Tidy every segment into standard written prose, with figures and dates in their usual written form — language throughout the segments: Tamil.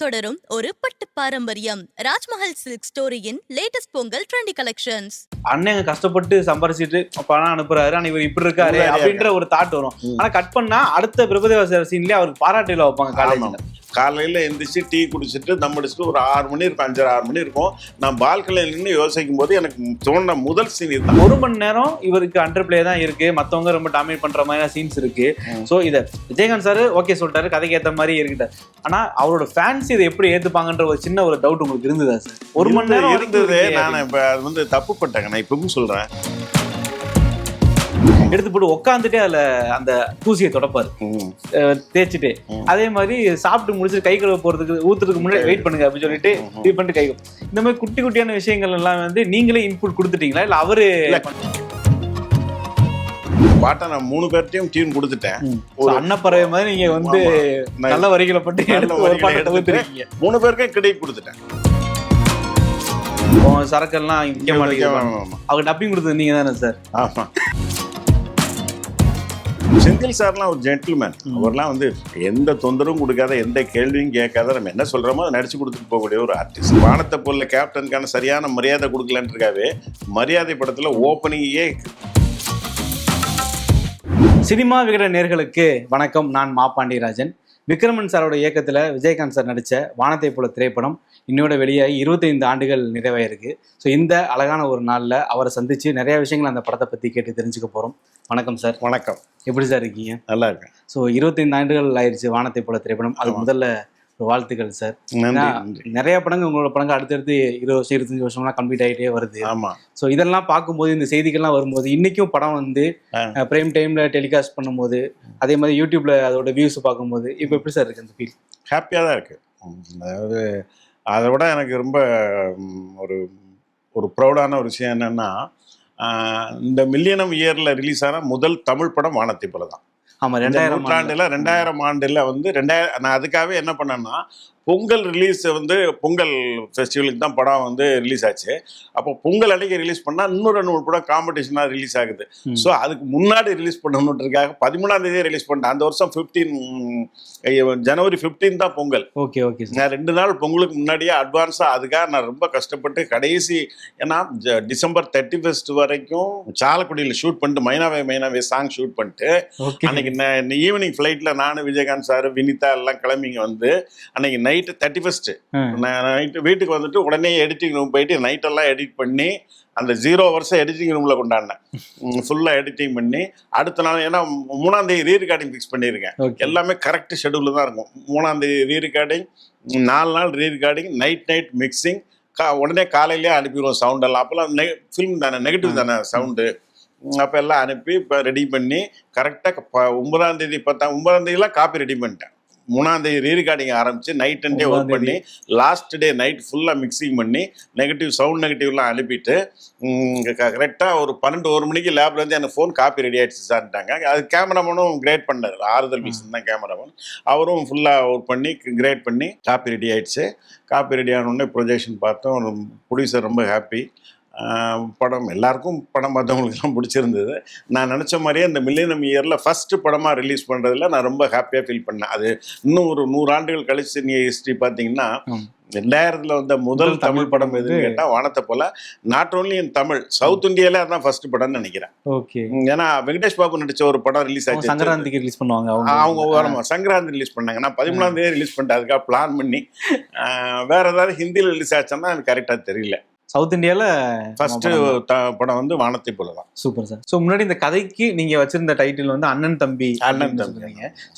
தொடரும் ஒரு பட்டு பாரம்பரியம். ராஜ்மஹல் சில்க் ஸ்டோரியின் லேட்டஸ்ட் பொங்கல் ட்ரெண்டி கலெக்ஷன்ஸ். அண்ணன் கஷ்டப்பட்டு சம்பாரிச்சிட்டு பணம் அனுப்புறாரு, ஆனா இவர் இப்படி இருக்காரு அப்படின்ற ஒரு தாட் வரும். ஆனா கட் பண்ணா அடுத்த பிரபுதேவா சீன்லயே அவருக்கு பாராட்டுல வைப்பாங்க காலேஜ்ல. காலையில் எந்திரிச்சு டீ குடிச்சிட்டு தம் அடிச்சுட்டு ஒரு 6 மணி இருக்கும், 5:30 6 மணி இருக்கும். நான் பால்கனியில் நின்று யோசிக்கும் போது எனக்கு தோணுன முதல் சீன் இதுதான். 1 மணி நேரம் இவருக்கு அண்டர் பிளே தான் இருக்கு, மற்றவங்க ரொம்ப டாமினேட் பண்ற மாதிரி சீன்ஸ் இருக்கு. ஸோ இதை விஜயகாந்த் சார் ஓகே சொல்லிட்டாரு, கதைக்கு ஏற்ற மாதிரி இருக்கிட்டார். ஆனா அவரோட ஃபேன்ஸ் இதை எப்படி ஏத்துப்பாங்கன்ற ஒரு சின்ன ஒரு டவுட் உங்களுக்கு இருந்ததா சார்? 1 மணி நேரம் இருந்தது. நான் இப்போ அது வந்து தப்பு பட்டேங்க. நான் இப்பவும் சொல்றேன், எடுத்து போட்டு உட்காந்துட்டே அதுல அந்த தூசியை தொடப்பாரு தேய்ச்சிட்டு. அதே மாதிரி சாப்பிட்டு முடிச்சுட்டு கை கழுவ போறதுக்கு ஊத்துறதுக்கு முன்னாடி வெயிட் பண்ணுங்க அப்படின்னு சொல்லிட்டு இது பண்ணிட்டு கை. இந்த மாதிரி குட்டி குட்டியான விஷயங்கள் எல்லாம் வந்து நீங்களே இன்புட் கொடுத்துட்டீங்களா இல்ல அவரு பாட்டா? நான் 3 பேர்ட்டையும் டியூன் கொடுத்துட்டேன். அன்னப்பறவை மாதிரி நீங்க வந்து நல்ல வரிகளை பட்டு 3 பேருக்கும் கிரெடிட் கொடுத்துட்டேன். சரக்கெல்லாம் விற்க மாட்டேங்க. அவங்க டப்பிங் கொடுத்தது நீங்க தானே சார்? ஆமா. செந்தில் சார்லாம் ஒரு ஜென்டில்மேன். அவர்லாம் வந்து எந்த தொந்தரவும் கொடுக்காத, எந்த கேள்வியும் கேட்காத, நம்ம என்ன சொல்றோமோ அதை நடிச்சு கொடுத்துட்டு போகக்கூடிய ஒரு ஆர்டிஸ்ட். வானத்தை போல கேப்டனுக்கான சரியான மரியாதை கொடுக்கலன்றிருக்காவே மரியாதை படத்துல ஓப்பனிங்கே. சினிமா விகட நேர்களுக்கு வணக்கம். நான் மா பாண்டியராஜன். விக்ரமன் சாரோட இயக்கத்தில் விஜயகாந்த் சார் நடித்த வானத்தை போல திரைப்படம் இன்னோட வெளியாகி 25 ஆண்டுகள் நிறைவாயிருக்கு. ஸோ இந்த அழகான ஒரு நாளில் அவரை சந்தித்து நிறைய விஷயங்கள் அந்த படத்தை பற்றி கேட்டு தெரிஞ்சுக்க போகிறோம். வணக்கம் சார். வணக்கம். எப்படி சார் இருக்கீங்க? நல்லா இருக்கேன். ஸோ 25 ஆண்டுகள் ஆயிடுச்சு வானத்தை போல திரைப்படம். அது முதல்ல வாழ்த்துக்கள் சார். நிறைய படங்கள் உங்களோட படங்கள் அடுத்தடுத்து 20 வருஷம் 25 வருஷம்லாம் கம்ப்ளீட் ஆகிட்டே வருது. ஆமா. ஸோ இதெல்லாம் பார்க்கும்போது, இந்த செய்திகள்லாம் வரும்போது, இன்னைக்கும் படம் வந்து பிரைம் டைம்ல டெலிகாஸ்ட் பண்ணும்போது, அதே மாதிரி யூடியூப்ல அதோட வியூஸ் பார்க்கும்போது இப்போ எப்படி சார் இருக்கு அந்த ஃபீல்? ஹாப்பியாக தான் இருக்கு. அதாவது அதை விட எனக்கு ரொம்ப ஒரு ஒரு ப்ரௌடான ஒரு விஷயம் என்னன்னா, இந்த மில்லியனம் இயர்ல ரிலீஸ் ஆன முதல் தமிழ் படம் வானத்தை போல தான். ஆமா, 2000 ஆண்டுல வந்து நான் அதுக்காகவே என்ன பண்ணேன்னா, பொங்கல் ரிலீஸ் வந்து பொங்கல் ஃபெஸ்டிவலுக்கு தான் படம் வந்து ரிலீஸ் ஆச்சு. அப்போ பொங்கல் அன்னைக்கு ரிலீஸ் பண்ணால் இன்னும் 2-3 படம் காம்படிஷனாக ரிலீஸ் ஆகுது. ஸோ அதுக்கு முன்னாடி ரிலீஸ் பண்ணணுன்றதுக்காக 13ஆம் தேதியே ரிலீஸ் பண்ணிட்டேன். அந்த வருஷம் ஜனவரி 15 தான் பொங்கல். Okay okay. நான் 2 நாள் பொங்கலுக்கு முன்னாடியே அட்வான்ஸாக அதுக்காக நான் ரொம்ப கஷ்டப்பட்டு கடைசி, ஏன்னா டிசம்பர் 31 வரைக்கும் சாலக்குடியில் ஷூட் பண்ணிட்டு மைனாவே சாங் ஷூட் பண்ணிட்டு அன்னைக்கு ஈவினிங் ஃப்ளைட்டில் நானும் விஜயகாந்த் சார் வினிதா எல்லாம் கிளம்பிங்க வந்து அன்னைக்கு நைட்டு 31 நைட்டு வீட்டுக்கு வந்துட்டு உடனே எடிட்டிங் ரூம் போயிட்டு நைட்டெல்லாம் எடிட் பண்ணி அந்த 0 வருஷம் எடிட்டிங் ரூமில் கொண்டாடினேன். ஃபுல்லாக எடிட்டிங் பண்ணி அடுத்த நாள், ஏன்னா 3ஆம் தேதி ரீரெக்கார்டிங் ஃபிக்ஸ் பண்ணியிருக்கேன். எல்லாமே கரெக்ட் ஷெடியூலில் தான் இருக்கும். 3ஆம் தேதி ரீரெக்கார்டிங், 4 நாள் ரீரெக்கார்டிங், நைட் மிக்சிங், உடனே காலையிலேயே அனுப்பிடுவோம் சவுண்டெல்லாம். அப்போல்லாம் ஃபிலிம் தானே, நெகட்டிவ் தானே சவுண்டு. அப்போ எல்லாம் அனுப்பி இப்போ ரெடி பண்ணி கரெக்டாக 9ஆம் தேதி 9ஆம் தேதியெலாம் காப்பி ரெடி பண்ணிட்டேன். 3ஆம் தேதி ரீரெக்கார்டிங் ஆரம்பிச்சு நைட் அண்ட் டே ஒர்க் பண்ணி லாஸ்ட் டே நைட் ஃபுல்லாக மிக்சிங் பண்ணி சவுண்ட் நெகட்டிவ்லாம் அனுப்பிட்டு கரெக்டாக ஒரு 12-1 மணிக்கு லேப்லேருந்து எனக்கு ஃபோன் காப்பி ரெடி ஆகிடுச்சு சார்ட்டாங்க. அது கேமராமேனும் கிரேட் பண்ணார், ஆறுதல் பீசன் தான் கேமராமேன். அவரும் ஃபுல்லாக ஒர்க் பண்ணி கிரேட் பண்ணி காப்பி ரெடி ஆகிடுச்சு. காப்பி ரெடி ஆனோடனே ப்ரொஜெக்ஷன் பார்த்தோம். ப்ரொடியூசர் ரொம்ப ஹாப்பி. படம் எல்லாருக்கும் படம் பார்த்தவங்களுக்குலாம் பிடிச்சிருந்தது. நான் நினச்ச மாதிரியே இந்த மில்லியனம் இயரில் ஃபஸ்ட்டு படமாக ரிலீஸ் பண்ணுறதுல நான் ரொம்ப ஹாப்பியாக ஃபீல் பண்ணேன். அது இன்னும் ஒரு 100 ஆண்டுகள் கழிச்சு நீ ஹிஸ்ட்ரி பார்த்தீங்கன்னா 2000 வந்த முதல் தமிழ் படம் எதுன்னு கேட்டால் வானத்தை போல. Not only in Tamil, south இந்தியாவில அதான் ஃபர்ஸ்ட் படம்னு நினைக்கிறேன். ஏன்னா வெங்கடேஷ் பாபு நடிச்ச ஒரு படம் ரிலீஸ் ஆச்சு, சங்கராந்திக்கு ரிலீஸ் பண்ணுவாங்க அவங்க. சங்கராந்தி ரிலீஸ் பண்ணாங்க. நான் 13ஆம் தேதி ரிலீஸ் பண்ணிட்டேன். அதுக்காக பிளான் பண்ணி வேற ஏதாவது ஹிந்தியில் ரிலீஸ் ஆச்சுன்னா எனக்கு கரெக்டாக தெரியல. சவுத் இந்தியாவில் ஃபர்ஸ்ட் படம் வந்து வானத்தை போல தான். Super sir. ஸோ முன்னாடி இந்த கதைக்கு நீங்க வச்சிருந்த டைட்டில் வந்து அண்ணன் தம்பி.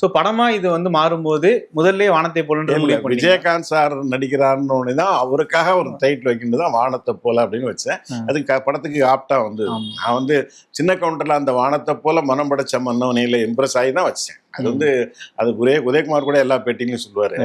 ஸோ படமா இது வந்து மாறும்போது முதல்ல வானத்தை போல விஜயகாந்த் சார் நடிக்கிறான்னு தான் அவருக்காக ஒரு டைட்டில் வைக்கின்றது தான் வானத்தை போல அப்படின்னு வச்சேன். அதுக்கு படத்துக்கு ஆப்டா வந்து நான் வந்து சின்ன கவுண்டர்ல அந்த வானத்தை போல மனம் படைச்ச மன்னவனையில இம்ப்ரெஸ் ஆகி தான் வச்சேன். அது வந்து அது உதயகுமார் கூட எல்லா பேட்டிங்லையும் சொல்லுவாரு.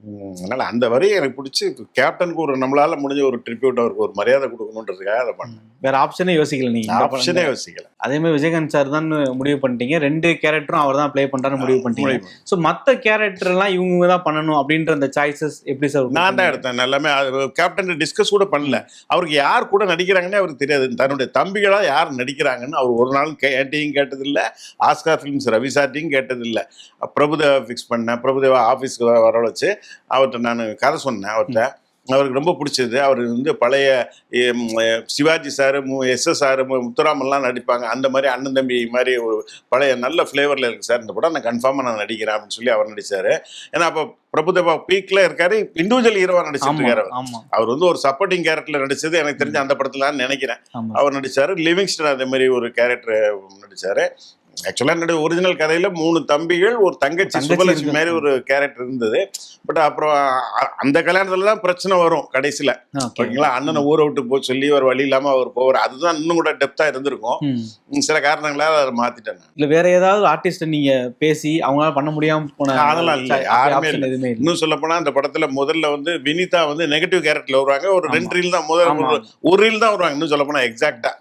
அதனால அந்த வரையும் எனக்கு பிடிச்சி கேப்டனுக்கு ஒரு நம்மளால முடிஞ்ச ஒரு ட்ரிபியூட், அவருக்கு ஒரு மரியாதை கொடுக்கணுன்றதுக்காக அதை பண்ணேன். வேற ஆப்ஷனே யோசிக்கல நீங்க? ஆப்ஷனே யோசிக்கல. அதே மாதிரி விஜயகாந்த் சார் தான் முடிவு பண்ணிட்டீங்க. 2 கேரக்டரும் அவர் தான் பிளே பண்றாருன்னு முடிவு பண்ணிட்டீங்க. ஸோ மற்ற கேரக்டர் எல்லாம் இவங்க தான் பண்ணணும் அப்படின்ற அந்த சாய்ஸஸ் எப்படி சார்? நான் தான் எடுத்தேன். எல்லாமே கேப்டன் டிஸ்கஸ் கூட பண்ணல. அவருக்கு யார் கூட நடிக்கிறாங்கன்னே அவருக்கு தெரியாது. தன்னுடைய தம்பிகளா யார் நடிக்கிறாங்கன்னு அவர் ஒரு நாள் கேட்டையும் கேட்டதில்லை. ஆஸ்கார் ஃபிலிம்ஸ் ரவி சார்ட்டையும் கேட்டதில்லை. பிரபுதேவா ஃபிக்ஸ் பண்ணேன். பிரபுதேவா ஆஃபீஸ்க்கு வர வச்சு அவர்கிட்ட நான் கதை சொன்னேன். அவருக்கு ரொம்ப பிடிச்சது. அவர் வந்து பழைய சிவாஜி சார், SS சார், முத்துராமன்லாம் நடிப்பாங்க. அந்த மாதிரி அண்ணன் தம்பி மாதிரி ஒரு பழைய நல்ல ஃப்ளேவரில் இருக்குது சார் இந்த படம், நான் கன்ஃபார்மாக நான் நடிக்கிறேன் அப்படின்னு சொல்லி அவர் நடித்தார். ஏன்னா அப்போ பிரபுதேவா பீக்ல இருக்காரு, இண்டிவிஜுவல் ஹீரோவா நடிச்சிட்டு இருக்காரு. அவர் வந்து ஒரு சப்போர்ட்டிங் கேரக்டர்ல நடிச்சது எனக்கு தெரிஞ்ச அந்த படத்துல நினைக்கிறேன் அவர் நடிச்சாரு. லிவிங்ஸ்டன் அதே மாதிரி ஒரு கேரக்டர் நடிச்சாரு. ஆக்சுவலா என்னுடைய ஒரிஜினல் கதையில 3 தம்பிகள், ஒரு தங்கச்சி சுபலட்சுமி மாதிரி ஒரு கேரக்டர் இருந்தது. பட் அப்புறம் அந்த கல்யாணத்துல தான் பிரச்சனை வரும் கடைசியில, ஓகேங்களா? அண்ணனை ஊரை விட்டு போய் சொல்லி ஒரு வழி இல்லாம அவர் போவார். அதுதான் இன்னும் கூட டெப்தா இருந்திருக்கும். சில காரணங்களால அதை மாத்திட்டேன். இல்ல வேற ஏதாவது ஆர்டிஸ்ட் நீங்க பேசி அவங்களால பண்ண முடியாம போன? அதெல்லாம் இல்ல, யாருமே இல்லை. இன்னும் சொல்ல போனா அந்த படத்துல முதல்ல வந்து வினிதா வந்து நெகட்டிவ் கேரக்டர்ல வருவாங்க. ஒரு 2 ரீல் தான், முதல்ல ஒரு ரீல் தான் வருவாங்க. இன்னும் சொல்ல போனா எக்ஸாக்டா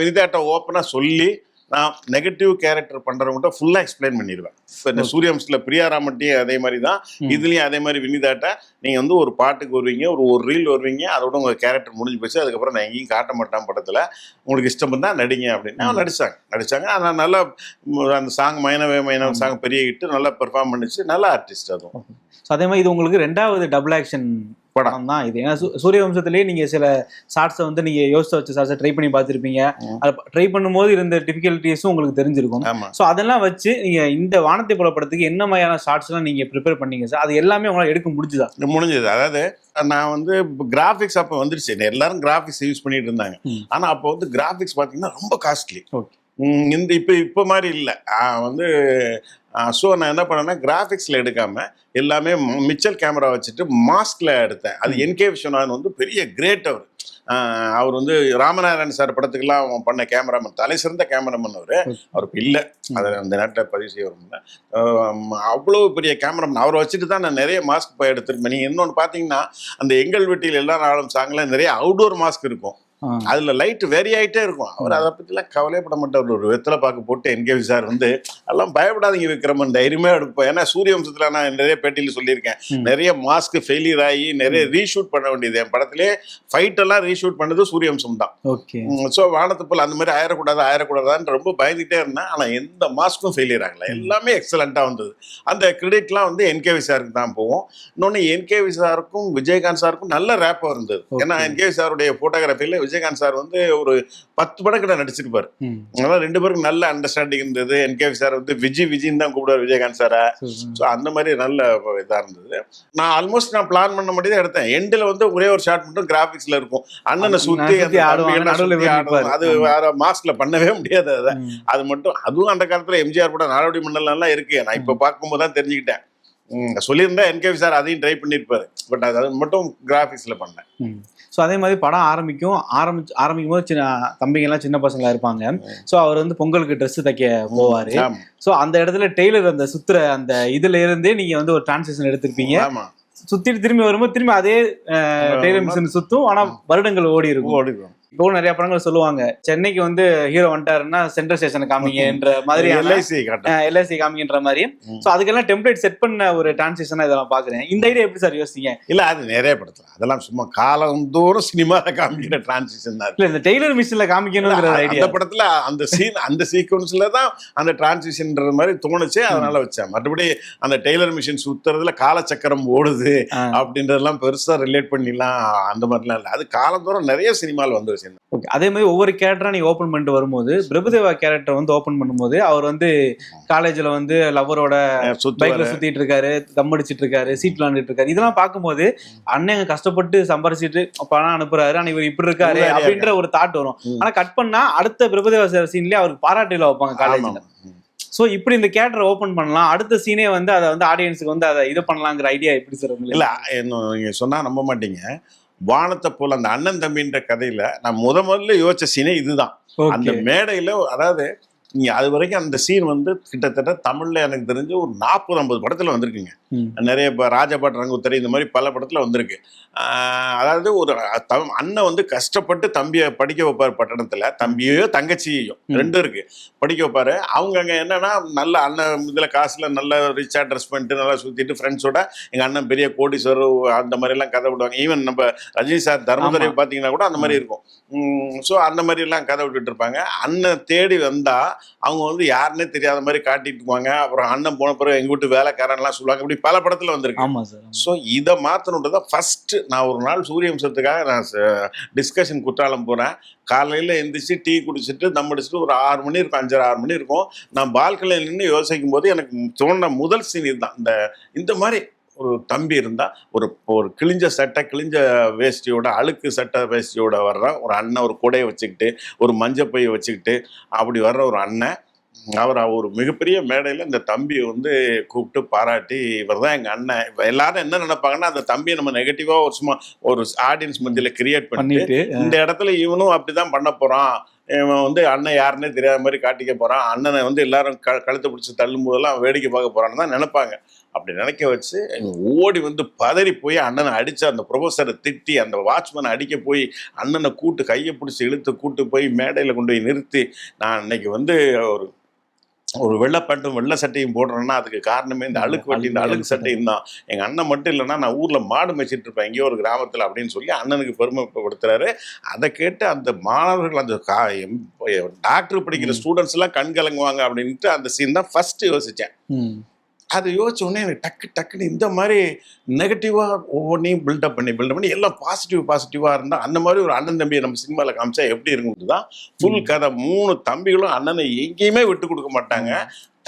வினிதாட்ட ஓப்பனா சொல்லி நான் நெகட்டிவ் கேரக்டர் பண்றவங்ககிட்ட ஃபுல்லா எக்ஸ்பிளைன் பண்ணிடுவேன். இந்த சூரியவம்சத்துல பிரியா ராமட்டியும் அதே மாதிரி தான், இதுலயும் அதே மாதிரி வினிதாட்ட நீங்க வந்து ஒரு பாட்டுக்கு வருவீங்க, ஒரு ரீல் வருவீங்க, அதோட உங்க கேரக்டர் முடிஞ்சு போச்சு, அதுக்கப்புறம் நான் எங்கேயும் காட்ட மாட்டேன் படத்துல, உங்களுக்கு இஷ்டம் தான் நடிங்க அப்படின்னு நடிச்சாங்க. ஆனால் நல்லா அந்த சாங் மைனவே மைனவ சாங் பெரிய ஹிட், நல்லா பெர்ஃபார்ம் பண்ணிச்சு, நல்ல ஆர்டிஸ்ட். அதுவும் அதே மாதிரி இது உங்களுக்கு 2வது டபுள் ஆக்ஷன் படம் தான் இது. ஏன்னா சூரியவம்சத்திலேயே நீங்க சில ஷார்ட்ஸை வந்து நீங்க யோசிச்சு வச்ச ஷார்ட்ஸை ட்ரை பண்ணி பார்த்துருப்பீங்க. அதை ட்ரை பண்ணும்போது இருந்த டிஃபிகல்ட்டிஸும் உங்களுக்கு தெரிஞ்சிருக்கும். ஸோ அதெல்லாம் வச்சு நீங்க இந்த வானத்தை போல படத்துக்கு என்ன மாதிரியான ஷார்ட்ஸ் எல்லாம் நீங்க ப்ரிப்பேர் பண்ணீங்க சார்? அது எல்லாமே உங்களால் எடுக்க முடிஞ்சுதா? முடிஞ்சது. அதாவது நான் வந்து கிராஃபிக்ஸ் அப்போ வந்துருச்சு, எல்லாரும் கிராஃபிக்ஸ் யூஸ் பண்ணிட்டு இருந்தாங்க. ஆனா அப்போ வந்து கிராஃபிக்ஸ் பார்த்தீங்கன்னா ரொம்ப காஸ்ட்லி. இந்த இப்போ மாதிரி இல்லை வந்து. ஸோ நான் என்ன பண்ணேன்னா கிராஃபிக்ஸில் எடுக்காமல் எல்லாமே மிச்சல் கேமரா வச்சுட்டு மாஸ்கில் எடுத்தேன். அது NK விஸ்வநாதன் வந்து பெரிய கிரேட். அவர் வந்து ராமநாராயணன் சார் படத்துக்கெல்லாம் பண்ண கேமராமேன், தலை சிறந்த கேமராமேன் அவருக்கு இல்லை, அதை அந்த நேரத்தில் பதிவு செய்ய வரும்ல. அவ்வளோ பெரிய கேமராமேன் அவரை வச்சுட்டு தான் நான் நிறைய மாஸ்க் போய் எடுத்துருப்பேன். நீங்கள் இன்னொன்று பார்த்தீங்கன்னா அந்த எங்கள் வீட்டில் எல்லா நாளும் சாங்கில் நிறைய அவுடோர் மாஸ்க் இருக்கும், அதுல லைட் வெரி ஆயிட்டே இருக்கும். அவர் அதை பத்திலாம் கவலைப்பட மாட்டார். ஒரு வெத்தலை பாக்கு போட்டு NK சார் வந்து எல்லாம் பயப்படாதீங்க விக்ரமன், தைரியமே எடுப்போம். ஏன்னா சூரியவம்சத்துல நான் நிறைய பேட்டியில சொல்லியிருக்கேன், நிறைய மாஸ்க் ஃபெயிலியர் ஆகி நிறைய ரீஷூட் பண்ண வேண்டியது. என் படத்திலே ஃபைட் எல்லாம் ரீஷூட் பண்ணது சூரியவம்சம் தான். ஸோ வானத்தை போல் அந்த மாதிரி ஆயிடக்கூடாதான்னு ரொம்ப பயந்துட்டே இருந்தேன். ஆனா எந்த மாஸ்க்கும் ஃபெயிலியர் ஆகல, எல்லாமே எக்ஸலண்டா வந்தது. அந்த கிரெடிட்லாம் வந்து NK சாருக்கு தான் போவோம். இன்னொன்னு NK சாருக்கும் விஜயகாந்த் சாருக்கும் நல்ல ரேப்பா இருந்தது. ஏன்னா NK சாருடைய போட்டோகிராஃபில விஜயகாந்த் சார் வந்து ஒரு 10 படம் கிட்ட நடிச்சிருப்பாரு. அதனால 2 பேருக்கும் நல்ல அண்டர்ஸ்டாண்டிங் இருந்தது. NK சார் வந்து விஜின்னு தான் கூப்பிடுவார் விஜயகாந்த் சாரை. ஸோ அந்த மாதிரி நல்ல இதா இருந்தது. நான் ஆல்மோஸ்ட் பிளான் பண்ண மட்டும் தான் எடுத்தேன். எண்டில் வந்து ஒரே ஒரு ஷாட் மட்டும் கிராபிக்ஸ்ல இருக்கும், அண்ணனை சுத்தி அது வேற மாஸ்க்ல பண்ணவே முடியாது. அது மட்டும், அதுவும் அந்த காலத்துல MGR படம் நாடோடி மண்டலம் இருக்கு. நான் இப்ப பார்க்கும்போது தான் தெரிஞ்சுக்கிட்டேன். சொல்லியிருந்தா NK சார் அதையும் ட்ரை பண்ணிருப்பாரு. பட் அது மட்டும் கிராபிக்ஸ்ல பண்ணேன். ஸோ அதே மாதிரி படம் ஆரம்பிக்கும் போது தம்பிங்கெல்லாம் சின்ன பசங்களா இருப்பாங்க. ஸோ அவர் வந்து பொங்கலுக்கு ட்ரெஸ் தைக்க போவாரு. ஸோ அந்த இடத்துல டெய்லர் அந்த சுத்துற அந்த இதுல இருந்தே நீங்க வந்து ஒரு டிரான்சிஷன் எடுத்திருப்பீங்க. சுத்திட்டு திரும்பி வரும்போது திரும்பி அதே டெய்லர் மிஷின் சுத்தும், ஆனா வருடங்கள் ஓடி இருக்கும். இப்போ நிறைய படங்கள் சொல்லுவாங்க, சென்னைக்கு வந்து ஹீரோ வந்துட்டாருன்னா சென்ட்ரல் ஸ்டேஷன் காமிங்கன்ற மாதிரி, LIC காமிங்கன்ற மாதிரி. சோ அதுக்கெல்லாம் டெம்ப்ளேட் செட் பண்ண ஒரு டிரான்சிஷனா இதெல்லாம் பாக்குறேன். இந்த ஐடியா எப்படி சார் யோசிச்சீங்க? இல்ல அது நிறைய படத்துல அதெல்லாம் சும்மா காலம் தோறும் சினிமால காமிக்கிற டிரான்சிஷன் தான். இல்ல இந்த டெய்லர் மிஷின்ல காமிக்கணும்ங்கிற ஐடியா அந்த படத்துல அந்த சீக்வன்ஸ்ல தான் அந்த டிரான்சிஷன்ன்ற மாதிரி தோணுச்சு, அதனால வச்சேன். மற்றபடி அந்த டெய்லர் மிஷின் சுத்துறதுல காலச்சக்கரம் ஓடுது அப்படின்றதெல்லாம் பெருசா ரிலேட் பண்ணிடலாம் அந்த மாதிரிலாம் இல்லை. அது காலந்தோறும் நிறைய சினிமாவில் வந்துருச்சு. அதே மாதிரி ஒவ்வொரு கேரக்டரா நீங்க ஓபன் பண்ணிட்டு வரும்போது, பிரபுதேவா கேரக்டர் வந்து ஓபன் பண்ணும்போது அவர் வந்து காலேஜ்ல வந்து லவரோட பைக்ல சுத்திட்டு இருக்காரு, தம் அடிச்சிட்டு இருக்காரு, சீட் விளாண்டுட்டு இருக்காரு. இதெல்லாம் பார்க்கும்போது அண்ணன் கஷ்டப்பட்டு சம்பாரிச்சிட்டு பணம் அனுப்புறாரு, ஆனா இவர் இப்படி இருக்காரு அப்படின்ற ஒரு தாட் வரும். ஆனா கட் பண்ணா அடுத்த பிரபுதேவா சார் சீன்லயே அவருக்கு பாராட்டில வைப்பாங்க காலேஜ்ல. சோ இப்படி இந்த கேரக்டர் ஓபன் பண்ணலாம், அடுத்த சீனே வந்து அதை வந்து ஆடியன்ஸுக்கு வந்து அதை இது பண்ணலாங்கிற ஐடியா எப்படி சார்? இல்ல நீங்க சொன்னா நம்ப மாட்டீங்க, வானத்தை போல அந்த அண்ணன் தம்பின்ற கதையில நான் முதல்ல யோசிச்ச சீனே இதுதான். அந்த மேடையில, அதாவது நீங்க அது வரைக்கும் அந்த சீன் வந்து கிட்டத்தட்ட தமிழ்ல எனக்கு தெரிஞ்சு ஒரு 40-50 படத்துல வந்திருக்குங்க. நிறைய ராஜபாட் ரங்குத்தரை இந்த மாதிரி பல படத்துல வந்திருக்கு. அதாவது ஒரு அண்ணன் வந்து கஷ்டப்பட்டு தம்பியை படிக்க வைப்பாரு பட்டணத்துல, தம்பியையோ தங்கச்சியையும் 2 இருக்கு படிக்க வைப்பாரு. அவங்க அங்க என்னன்னா நல்ல அண்ணன் இதுல காசுல நல்ல ரிச்சா ட்ரெஸ் பண்ணிட்டு நல்லா சுத்திட்டு ஃப்ரெண்ட்ஸோட எங்க அண்ணன் பெரிய கோடீஸ்வரர் அந்த மாதிரி எல்லாம் கதை விடுவாங்க. ஈவன் நம்ம ரஜினி சார் தர்மதுரை பாத்தீங்கன்னா கூட அந்த மாதிரி இருக்கும். ஸோ அந்த மாதிரி எல்லாம் கதை விட்டுட்டு இருப்பாங்க. அண்ணன் தேடி வந்தா அவங்க வந்து யாருன்னே தெரியாத மாதிரி காட்டிட்டுக்குவாங்க. அப்புறம் அண்ணன் போன பிறகு எங்க வீட்டு வேலைக்காரன்லாம் சொல்லுவாங்க. இப்படி பல படத்துல வந்திருக்கு. ஆமா சார். ஸோ இதை மாற்றணுன்றது தான் ஃபர்ஸ்ட். நான் ஒரு நாள் சூரியவம்சத்துக்காக நான் டிஸ்கஷன் குற்றாலம் போகிறேன். காலையில் எந்திரிச்சு டீ குடிச்சிட்டு தம் அடிச்சுட்டு ஒரு 6 மணி இருக்கும், 5:30 6 மணி இருக்கும். நான் பால்கனியில் நின்று யோசிக்கும் போது எனக்கு தோணுன முதல் சீன் இதுதான். இந்த மாதிரி ஒரு தம்பி இருந்தால் ஒரு கிழிஞ்ச சட்டை கிழிஞ்ச வேஷ்டியோட அழுக்கு சட்டை வேஷ்டியோட வர்ற ஒரு அண்ணன், ஒரு கூடையை வச்சுக்கிட்டு ஒரு மஞ்சள் பையை வச்சுக்கிட்டு அப்படி வர்ற ஒரு அண்ணன். அவர் ஒரு மிகப்பெரிய மேடையில் இந்த தம்பியை வந்து கூப்பிட்டு பாராட்டி, இவர் தான் எங்கள் அண்ணன். இப்போ எல்லாரும் என்ன நினைப்பாங்கன்னா, அந்த தம்பியை நம்ம நெகட்டிவாக ஒரு சும்மா ஒரு ஆடியன்ஸ் மத்தியில் கிரியேட் பண்ணிட்டு இந்த இடத்துல இவனும் அப்படிதான் பண்ண போகிறான், இவன் வந்து அண்ணன் யாருன்னே தெரியாத மாதிரி காட்டிக்க போகிறான், அண்ணனை வந்து எல்லாரும் கழுத்தை பிடிச்சி தள்ளும் போதெல்லாம் வேடிக்கை பார்க்க போகிறான்னு தான் நினைப்பாங்க. அப்படி நினைக்க வச்சு ஓடி வந்து பதறி போய் அண்ணனை அடித்து, அந்த ப்ரொஃபஸரை திட்டி, அந்த வாட்ச்மேனை அடிக்க போய் அண்ணனை கையை பிடிச்சி இழுத்து கூட்டு போய் மேடையில் கொண்டு போய் நிறுத்தி, நான் இன்னைக்கு வந்து ஒரு வெள்ளை பேண்ட்டும் வெள்ளை சட்டையும் போடுறேன்னா அதுக்கு காரணமே இந்த அழுக்கு வட்டி, இந்த அழுக்கு சட்டையும் தான். எங்கள் அண்ணன் மட்டும் இல்லைன்னா நான் ஊரில் மாடு மேய்ச்சிட்டு இருப்பேன் எங்கேயோ ஒரு கிராமத்தில் அப்படின்னு சொல்லி அண்ணனுக்கு பெருமைப்படுத்துறாரு. அதை கேட்டு அந்த மாணவர்கள், அந்த டாக்டர் படிக்கிற ஸ்டூடெண்ட்ஸ் எல்லாம் கண் கலங்குவாங்க அப்படின்ட்டு அந்த சீன் தான் ஃபர்ஸ்ட் யோசித்தேன். அது யோசிச்ச உடனே எனக்கு டக்குன்னு இந்த மாதிரி நெகட்டிவாக ஒவ்வொன்றையும் பில்டப் பண்ணி எல்லாம் பாசிட்டிவாக இருந்தால் அந்த மாதிரி ஒரு அண்ணன் தம்பியை நம்ம சினிமாவில் காமிச்சா எப்படி இருக்கும்போது தான் ஃபுல் கதை. 3 தம்பிகளும் அண்ணனை எங்கேயுமே விட்டு கொடுக்க மாட்டாங்க.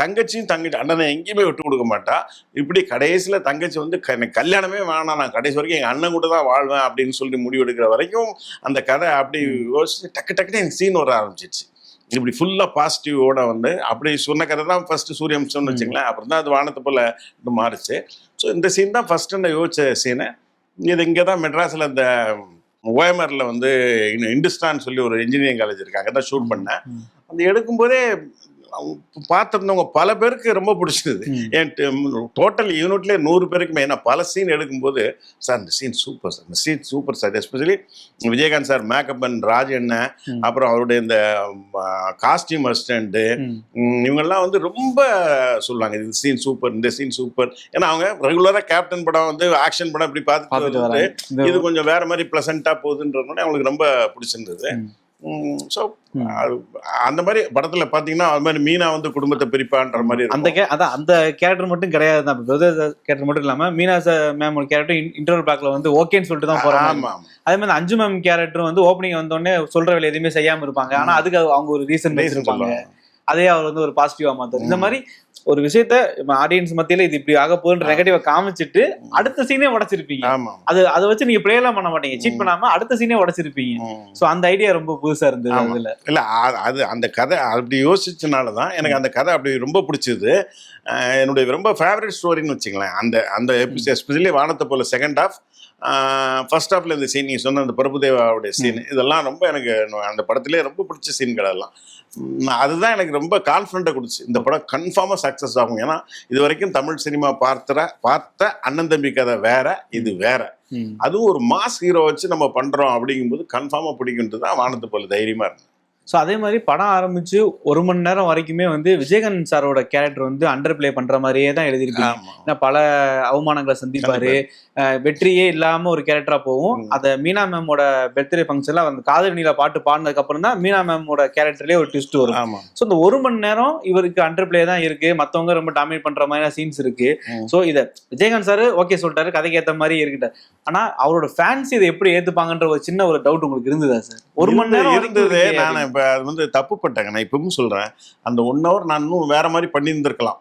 தங்கச்சியும் அண்ணனை எங்கேயுமே விட்டு கொடுக்க மாட்டா. இப்படி கடைசியில் தங்கச்சி வந்து எனக்கு கல்யாணமே வேணாம், நான் கடைசி வரைக்கும் எங்கள் அண்ணன் கூட தான் வாழ்வேன் அப்படின்னு சொல்லி முடிவெடுக்கிற வரைக்கும் அந்த கதை அப்படி யோசிச்சு டக்குன்னு எனக்கு சீன் வர ஆரம்பிச்சிச்சு. இப்படி ஃபுல்லாக பாசிட்டிவோட வந்து அப்படி சொன்ன கதை தான் ஃபர்ஸ்ட் சூரியவம்சம்னு வச்சுங்களேன். அப்புறம் தான் அது வானத்தை போல மாறுச்சு. ஸோ இந்த சீன் தான் ஃபர்ஸ்ட் நான் யோசிச்ச சீனு. இது இங்கே தான் மெட்ராஸில் இந்த ஓஎம்ஆரில் வந்து இந்துஸ்தான் சொல்லி ஒரு இன்ஜினியரிங் காலேஜ் இருக்கு, அங்கே தான் ஷூட் பண்ணேன். அந்த எடுக்கும்போதே பார்த்துருந்தவங்க பல பேருக்கு ரொம்ப பிடிச்சிருது. என் டோட்டல் யூனிட்லேயே 100 பேருக்குமே. ஏன்னா பல சீன் எடுக்கும்போது, சார் இந்த சீன் சூப்பர் சார், இந்த scene super sir, specially Vijayakanth sir makeup and Raj அண்ணன், அப்புறம் அவருடைய இந்த காஸ்டியூம் அசிஸ்டன்ட்டு, இவங்கெல்லாம் வந்து ரொம்ப சொல்லுவாங்க இந்த சீன் சூப்பர், இந்த சீன் சூப்பர். ஏன்னா அவங்க ரெகுலராக கேப்டன் படம் வந்து ஆக்ஷன் படம் இப்படி பார்த்துட்டு இது கொஞ்சம் வேற மாதிரி ப்ளசண்ட்டாக போகுதுன்றதுனால அவங்களுக்கு ரொம்ப பிடிச்சிருந்தது. ஸோ அந்த மாதிரி படத்துல பாத்தீங்கன்னா அது மாதிரி மீனா வந்து குடும்பத்தை பிரிப்பான்ற மாதிரி அந்த கேரக்டர் மட்டும் கிடையாது தான். கேரக்டர் மட்டும் இல்லாம மீனா மேம் ஒரு கேரக்டர் இன்டர்வல் பிளாக்ல வந்து ஓகேன்னு சொல்லிட்டு தான் போறாங்க. அதே மாதிரி அஞ்சு மேம் கேரக்டர் வந்து ஓப்பனிங் வந்தோடனே சொல்ற வேலை எதுவுமே செய்யாம இருப்பாங்க. ஆனா அதுக்கு அவங்க ஒரு ரீசன் வச்சிருப்பாங்க. அதே அவர் வந்து ஒரு பாசிட்டிவா மாத்தாரு. இந்த மாதிரி ஒரு விஷயத்த ஆடியன்ஸ் மத்தியில இது இப்படி ஆக போகுன்ற நெகட்டிவா காமிச்சிட்டு அடுத்த சீனே உடைச்சிருப்பீங்க. அதை வச்சு நீங்க பிளே எல்லாம் பண்ண மாட்டீங்க, சீட் பண்ணாம அடுத்த சீனே உடைச்சிருப்பீங்க. சோ அந்த ஐடியா ரொம்ப புதுசா இருந்தது. அதுல இல்ல அது அந்த கதை அப்படி யோசிச்சனாலதான் எனக்கு அந்த கதை அப்படி ரொம்ப பிடிச்சது. என்னுடைய ரொம்ப ஃபேவரட் ஸ்டோரின்னு வச்சுங்களேன். அந்த எஸ்பெஷலி வானத்தை போல செகண்ட் ஹாஃப், ஃபர்ஸ்ட் ஹாஃப்ல இந்த சீன் நீங்க சொன்ன அந்த பிரபுதேவாவுடைய சீன், இதெல்லாம் ரொம்ப எனக்கு அந்த படத்திலே ரொம்ப பிடிச்ச சீன்கள் எல்லாம். அதுதான் எனக்கு ரொம்ப கான்ஃபிடென்ட்டை கொடுத்துச்சு, இந்த படம் கன்ஃபார்மாக சக்ஸஸ் ஆகும். ஏன்னா இது வரைக்கும் தமிழ் சினிமா பார்த்த அண்ணன் தம்பி கதை வேற, இது வேற. அதுவும் ஒரு மாஸ் ஹீரோ வச்சு நம்ம பண்றோம் அப்படிங்கும்போது கன்ஃபார்மாக பிடிக்குன்றது தான் வானத்தை போல தைரியமா இருந்தது. ஸோ அதே மாதிரி படம் ஆரம்பிச்சு 1 மணி நேரம் வரைக்குமே வந்து விஜயகாந்த் சாரோட கேரக்டர் வந்து அண்டர் பிளே பண்ற மாதிரியே தான் எழுதியிருக்காங்க. ஏன்னா பல அவமானங்களை சந்திப்பாரு, வெற்றியே இல்லாம ஒரு கேரக்டரா போகும். அதை மீனா மேமோட பர்த்டே ஃபங்க்ஷன்ல அந்த காதல் நீல பாட்டு பாடினதுக்கு அப்புறம் தான் மீனா மேமோட கேரக்டர்லயே ஒரு ட்விஸ்ட் வரும். ஸோ இந்த 1 மணி நேரம் இவருக்கு அண்டர் பிளே தான் இருக்கு, மத்தவங்க ரொம்ப டாமினேட் பண்ற மாதிரி சீன்ஸ் இருக்கு. ஸோ இதை விஜயகாந்த் சார் ஓகே சொல்லிட்டாரு, கதைக்கு ஏற்ற மாதிரி இருக்கு. ஆனா அவரோட ஃபேன்ஸ் இதை எப்படி ஏத்துப்பாங்கன்ற ஒரு சின்ன ஒரு டவுட் உங்களுக்கு இருந்ததா சார்? 1 மணி நேரம் இருந்தது. நான் இப்ப அது வந்து தப்பு பட்டாங்க. நான் இப்பவும் சொல்றேன், அந்த 1 hour நான் இன்னும் வேற மாதிரி பண்ணியிருந்திருக்கலாம்.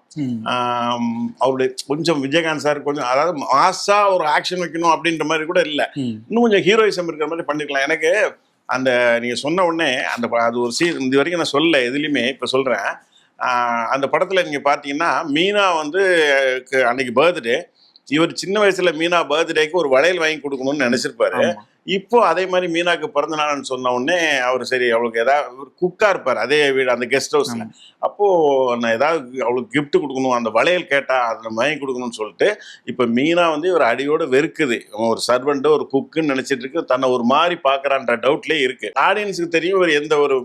அவருடைய கொஞ்சம் விஜயகாந்த் சார் கொஞ்சம் அதாவது மாசா ஒரு ஆக்ஷன் வைக்கணும் அப்படின்ற மாதிரி கூட இல்ல, இன்னும் கொஞ்சம் ஹீரோயிசம் இருக்கிற மாதிரி பண்ணிருக்கலாம். எனக்கு அந்த நீங்க சொன்ன உடனே அது ஒரு சீன் இது வரைக்கும் நான் சொல்ல எதுலையுமே இப்ப சொல்றேன். அந்த படத்துல நீங்க பாத்தீங்கன்னா மீனா வந்து அன்னைக்கு பர்த்டே, இவர் சின்ன வயசுல மீனா பர்த்டேக்கு ஒரு வளையல் வாங்கி கொடுக்கணும்னு நினைச்சிருப்பாரு. இப்போ அதே மாதிரி மீனாக்கு பிறந்த நாள்னு சொன்ன உடனே அவர் சரி அவளுக்கு ஏதாவது குக்கா இருப்பார் அதே வீடு அந்த கெஸ்ட் ஹவுஸ்ல, அப்போ நான் ஏதாவது அவளுக்கு கிஃப்ட் கொடுக்கணும், அந்த வளையல் கேட்டா அதை வாங்கி கொடுக்கணும்னு சொல்லிட்டு இப்போ மீனா வந்து இவர் அடியோட வெறுக்குது. ஒரு சர்வெண்ட் ஒரு குக்குன்னு நினைச்சிட்டு இருக்கு, தன்னை ஒரு மாதிரி பாக்குறான்ற டவுட்லேயே இருக்கு. ஆடியன்ஸுக்கு தெரியும் இவர் எந்த ஒரு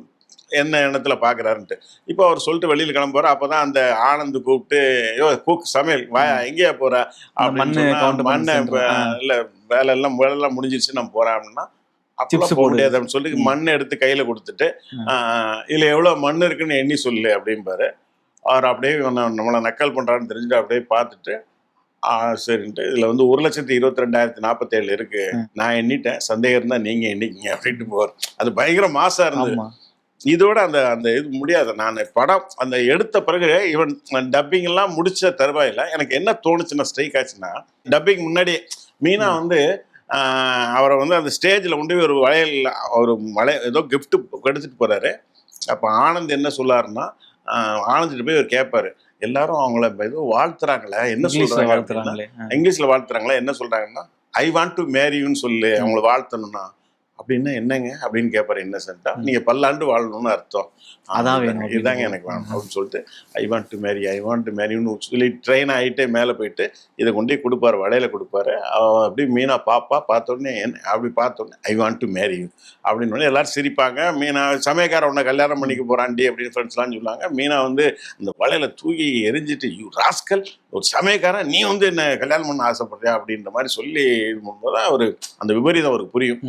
என்ன எண்ணத்துல பாக்குறாருன்ட்டு. இப்போ அவர் சொல்லிட்டு வெளியில கிளம்புற, அப்பதான் அந்த ஆனந்த் கூப்பிட்டு குக் சமையல் எங்கேயா போற அப்படின்னு, மண்ணை இல்ல வேலை எல்லாம் முடிஞ்சிருச்சு நான் போறேன் அப்படின்னா, Chips போக முடியாது அப்படின்னு சொல்லி மண் எடுத்து கையில கொடுத்துட்டு இதுல எவ்வளவு மண் இருக்குன்னு எண்ணி சொல்லு அப்படிம்பாரு. அவர் அப்படியே நம்மளை நக்கல் பண்றான்னு தெரிஞ்சுட்டு அப்படியே பார்த்துட்டு சரின்ட்டு இதுல வந்து 1,22,047 இருக்கு, நான் எண்ணிட்டேன், சந்தேகம் இருந்தா நீங்க எண்ணிக்கிங்க அப்படின்ட்டு போவார். அது பயங்கர மாசா இருந்தது. இதோட அந்த அந்த இது முடியாது. நான் படம் அந்த எடுத்த பிறகு இவன் டப்பிங் எல்லாம் முடிச்ச தருவாயில எனக்கு என்ன தோணுச்சுன்னா ஸ்ட்ரைக் ஆச்சுன்னா, டப்பிங் முன்னாடியே மீனா வந்து அவரை வந்து அந்த ஸ்டேஜில் கொண்டு போய் ஒரு ஏதோ கிஃப்ட் எடுத்துட்டு போறாரு. அப்போ ஆனந்த் என்ன சொல்லாருன்னா, ஆனந்த்கிட்ட போய் அவர் கேட்பாரு, எல்லாரும் அவங்கள ஏதோ வாழ்த்துறாங்களே, என்ன சொல்றாங்க, இங்கிலீஷ்ல வாழ்த்துறாங்களா, என்ன சொல்றாங்கன்னா ஐ வாண்ட் டு மேரியூன்னு சொல்லு, அவங்கள வாழ்த்தணும்னா. அப்படின்னா என்னங்க அப்படின்னு கேட்பாரு இன்னசென்ட்டா. நீங்க பல்லாண்டு வாழணும்னு அர்த்தம், இதுதாங்க எனக்கு வேணும் அப்படின்னு சொல்லிட்டு ஐ வாண்ட் டு மேரின்னு சொல்லி ட்ரெயின் ஆகிட்டே மேலே போயிட்டு இதை கொண்டு போய் கொடுப்பாரு, வளையல கொடுப்பாரு. அப்படி மீனா பார்த்தோடனே அப்படி பார்த்தோன்னே I want to marry you அப்படின்னு எல்லாரும் சிரிப்பாங்க. மீனா சமயக்கார உன்னை கல்யாணம் பண்ணிக்க போறாண்டி அப்படின்னு ஃப்ரெண்ட்ஸ்லாம் சொல்லுவாங்க. மீனா வந்து அந்த வளையல தூக்கி எரிஞ்சிட்டு, யூ ராஸ்கல், ஒரு சமயக்காரன் நீ வந்து என்ன கல்யாணம் பண்ண ஆசைப்படுறியா அப்படின்ற மாதிரி சொல்லி இது பண்ணும்போது தான் அவரு அந்த விபரீதம் அவருக்கு புரியும்.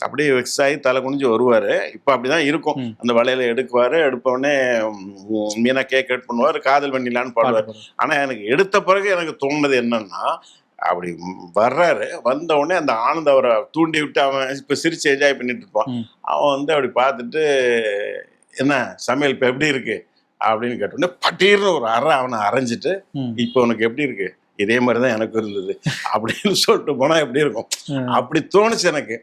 அப்படியே வெக்ஸ் ஆகி தலை குனிஞ்சு வருவாரு. இப்போ அப்படிதான் இருக்கும். அந்த வளையல எடுக்குவாரு, எடுப்பவொடனே மீனா கேக் கட் பண்ணுவார், காதல் பண்ணிடலான்னு பாடுவார். ஆனா எனக்கு எடுத்த பிறகு எனக்கு தோணுனது என்னன்னா, அப்படி வர்றாரு, வந்த உடனே அந்த ஆனந்த் அவரை தூண்டி விட்டு அவன் இப்ப சிரிச்சு என்ஜாய் பண்ணிட்டு இருப்பான். அவன் வந்து அப்படி பார்த்துட்டு என்ன சமையல் இப்ப எப்படி இருக்கு அப்படின்னு கேட்டோடனே பட்டீர்னு ஒரு அவனை அரைஞ்சிட்டு, இப்போ உனக்கு எப்படி இருக்கு, இதே மாதிரிதான் எனக்கு இருந்தது அப்படின்னு சொல்லிட்டு போனா எப்படி இருக்கும், அப்படி தோணுச்சு எனக்கு.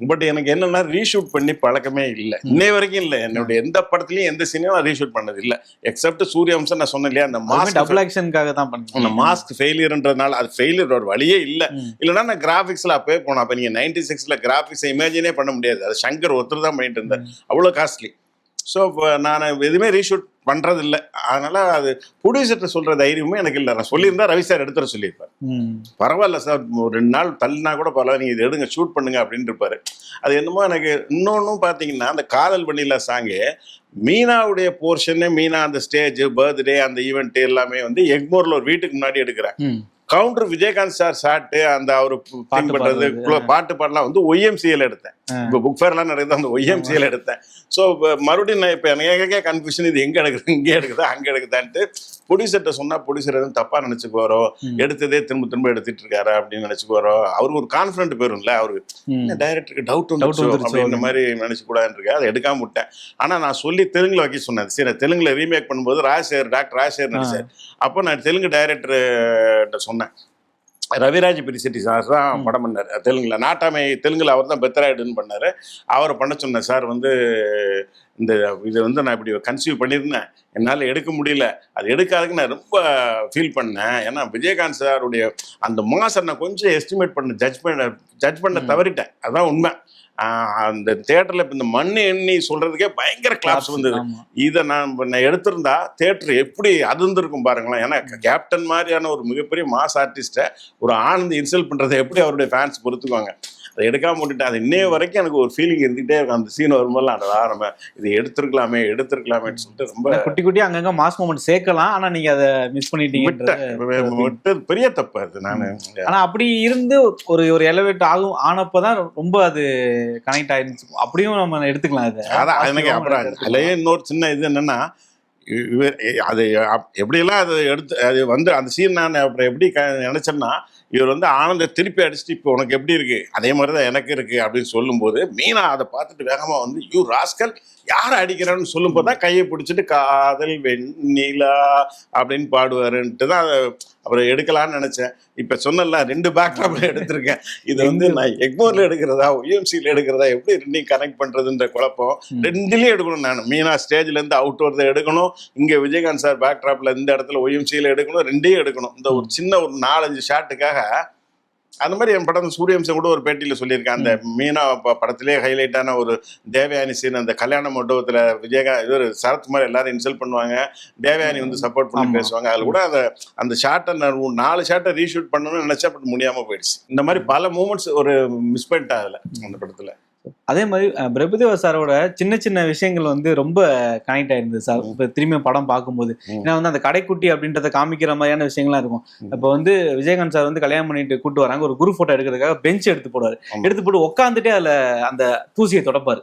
பட் எனக்கு என்னன்னா ரீஷூட் பண்ணி பழக்கமே இல்லை, இன்னை வரைக்கும் இல்லை. என்னுடைய எந்த படத்துலயும் எந்த சீனையும் நான் ரீஷூட் பண்ணது இல்லை, எக்ஸப்ட் சூரியவம்சம். நான் சொன்னேன் இல்லையா, அந்த மாஸ்க் ஃபெயிலியர்ன்றதுனால, அது ஃபெயிலியர் ஒரு வழியே இல்லை. இல்லைன்னா நான் கிராஃபிக்ஸ்ல அப்பவே போனேன். அப்ப நீங்க 96ல கிராஃபிக்ஸ் இமேஜினே பண்ண முடியாது, அது சங்கர் ஒருத்தர் தான் பண்ணிட்டு இருந்தார், அவ்வளோ காஸ்ட்லி. ஸோ நான் எதுவுமே ரீஷூட் பண்றது இல்லை. அதனால அது ப்ரொடியூசர்கிட்ட சொல்ற தைரியமும் எனக்கு இல்லை. நான் சொல்லியிருந்தா ரவி சார் எடுத்துட சொல்லியிருப்பார், பரவாயில்ல சார் ஒரு 2 நாள் தள்ளினா கூட பரவாயில்ல, நீங்க இது எடுங்க ஷூட் பண்ணுங்க அப்படின்னு இருப்பாரு. அது என்னமோ எனக்கு இன்னொன்னும் பாத்தீங்கன்னா, அந்த காதல் பண்ணில சாங்கு மீனாவுடைய போர்ஷன், மீனா அந்த ஸ்டேஜ், பர்த்டே, அந்த ஈவெண்ட் எல்லாமே வந்து எக்மோர்ல ஒரு வீட்டுக்கு முன்னாடி எடுக்கிறேன். கவுண்டர் விஜயகாந்த் சார் ஷாட்டு, அந்த அவரு பண்றது பாட்டு பாடலாம் வந்து ஒய்எம்சிஎல் எடுத்தேன். இப்போ புக் ஃபேர்லாம் நடக்குது, அந்த ஒய்எம்சிஎல் எடுத்தேன். ஸோ மறுபடியும் நான் இப்போ எனக்கே கன்ஃபியூஷன், இது எங்கே எடுக்குது, இங்கே எடுக்குதா அங்கே எடுக்குதான்ட்டு ப்ரொடியூசர்கிட்ட சொன்னால் ப்ரொடியூசர் எதுவும் தப்பாக நினச்சிக்குவாரோ, எடுத்ததே திரும்ப எடுத்துட்டு இருக்காரு அப்படின்னு நினச்சிக்குவாரோ. அவருக்கு ஒரு கான்ஃபிடென்ட் போயிரும்ல, அவருக்கு டைரக்டருக்கு டவுட் வந்துருச்சு அப்படின்ற மாதிரி நினச்சிக்கூடாதுன்னு இருக்கேன். அதை எடுக்காம விட்டேன். ஆனால் நான் சொல்லி தெலுங்குல வைக்க சொன்னேன். சரி, தெலுங்குல ரீமேக் பண்ணும்போது டாக்டர் ராஜசேகர் நடிச்சார். அப்போ நான் தெலுங்கு டைரக்டர்கிட்ட சொன்னேன், ரவிராஜ் பிரிசெட்டி சார் தான் படம் பண்ணார் தெலுங்குல, நாட்டாமை தெலுங்குல அவர் தான் பெத்தராய்டுன்னு பண்ணாரு. அவரை பண்ண சொன்னேன், சார் வந்து இந்த இதை வந்து நான் இப்படி கன்சீவ் பண்ணியிருந்தேன், என்னால் எடுக்க முடியல, அது எடுக்காதுக்கு நான் ரொம்ப ஃபீல் பண்ணேன். ஏன்னா விஜயகாந்த் சாருடைய அந்த மாசம் நான் கொஞ்சம் எஸ்டிமேட் பண்ண ஜட்ஜ் பண்ண தவறிட்டேன், அதுதான் உண்மை. அந்த தியேட்டர்ல இப்ப இந்த மண்ணு எண்ணி சொல்றதுக்கே பயங்கர கிளாப்ஸ் வந்தது. இதை நான் எடுத்திருந்தா தியேட்டர் எப்படி அதிர்ந்திருக்கும் பாருங்களேன். ஏன்னா கேப்டன் மாதிரியான ஒரு மிகப்பெரிய மாஸ் ஆர்டிஸ்ட ஒரு ஆனந்த் இன்சல்ட் பண்றதை எப்படி அவருடைய ஃபேன்ஸ் பொறுத்துக்குவாங்க. அதை எடுக்காம விட்டுட்டேன். அது இன்னைய வரைக்கும் எனக்கு ஒரு ஃபீலிங் இருந்துகிட்டே இருக்கும். அந்த சீன் வரும்போதெல்லாம் நம்ம இது எடுத்திருக்கலாமேன்னு சொல்லிட்டு ரொம்ப குட்டி குட்டி அங்கங்க மாஸ் மொமெண்ட் சேர்க்கலாம். ஆனா நீங்க அதை மிஸ் பண்ணிட்டீங்க, விட்டது பெரிய தப்பு அது. நானு ஆனா அப்படி இருந்து ஒரு எலவேட் ஆனப்பதான் ரொம்ப அது கனெக்ட் ஆயிருந்துச்சு. அப்படியும் நம்ம எடுத்துக்கலாம் அது. அதான் எனக்கு அப்புறம் அதுலயே இன்னொரு சின்ன இது என்னன்னா, அது எப்படியெல்லாம் அது எடுத்து அது வந்து அந்த சீன் நான் அப்புறம் எப்படி நினைச்சேன்னா, இவர் வந்து ஆனந்த திருப்பி அடிச்சுட்டு இப்போ உனக்கு எப்படி இருக்கு, அதே மாதிரிதான் எனக்கு இருக்கு அப்படின்னு சொல்லும்போது மீனா அதை பார்த்துட்டு வேகமா வந்து யூ ராஸ்கல் யாரை அடிக்கிறான்னு சொல்லும் போதுதான் கையை பிடிச்சிட்டு காதல் வெண்ணிலா அப்படின்னு பாடுவாருன்ட்டு தான் அப்புறம் எடுக்கலான்னு நினைச்சேன். இப்ப சொன்னல 2 பேக்ராப்ல எடுத்திருக்கேன். இது வந்து நான் எக்மோர்ல எடுக்கிறதா ஒய்எம்சில எடுக்கிறதா எப்படி ரெண்டையும் கனெக்ட் பண்றதுன்ற குழப்பம். 2லயும் எடுக்கணும். நான் மீனா ஸ்டேஜ்ல இருந்து அவுட் வரதை எடுக்கணும், இங்க விஜயகாந்த் சார் பேக்ராப்ல இந்த இடத்துல ஒய்எம்சில எடுக்கணும், 2யும் எடுக்கணும். இந்த ஒரு சின்ன ஒரு 4-5 ஷாட்டுக்காக அந்த மாதிரி என் படம் சூரியவம்சம் கூட ஒரு பேட்டியில சொல்லியிருக்கேன். அந்த மீனா படத்திலே ஹைலைட்டான ஒரு தேவயானி சீன், அந்த கல்யாண மண்டபத்துல இவர் சரத்குமார் எல்லாரும் இன்சல்ட் பண்ணுவாங்க, தேவயானி வந்து சப்போர்ட் பண்ணி பேசுவாங்க. அதுல கூட அந்த ஷாட்டை 4 ஷாட்டை ரீஷூட் பண்ணணும்னு நினைச்சா பட் முடியாம போயிடுச்சு. இந்த மாதிரி பல மூமெண்ட்ஸ் ஒரு மிஸ் பண்ணிட்டேன் அதுல அந்த படத்துல. அதே மாதிரி பிரபுதேவா சாரோட சின்ன சின்ன விஷயங்கள் வந்து ரொம்ப கனெக்ட் ஆயிருந்தது சார். இப்ப திரும்பி படம் பார்க்கும்போது ஏன்னா வந்து அந்த கடைக்குட்டி அப்படின்றத காமிக்கிற மாதிரியான விஷயங்கள்லாம் இருக்கும். இப்ப வந்து விஜயகாந்த் சார் வந்து கல்யாணம் பண்ணிட்டு கூட்டு வராங்க, ஒரு குரூப் போட்டோ எடுக்கிறதுக்காக பெஞ்ச் எடுத்து போடுவாரு. எடுத்து போட்டு உட்காந்துட்டே அதுல அந்த தூசியை தொடப்பாரு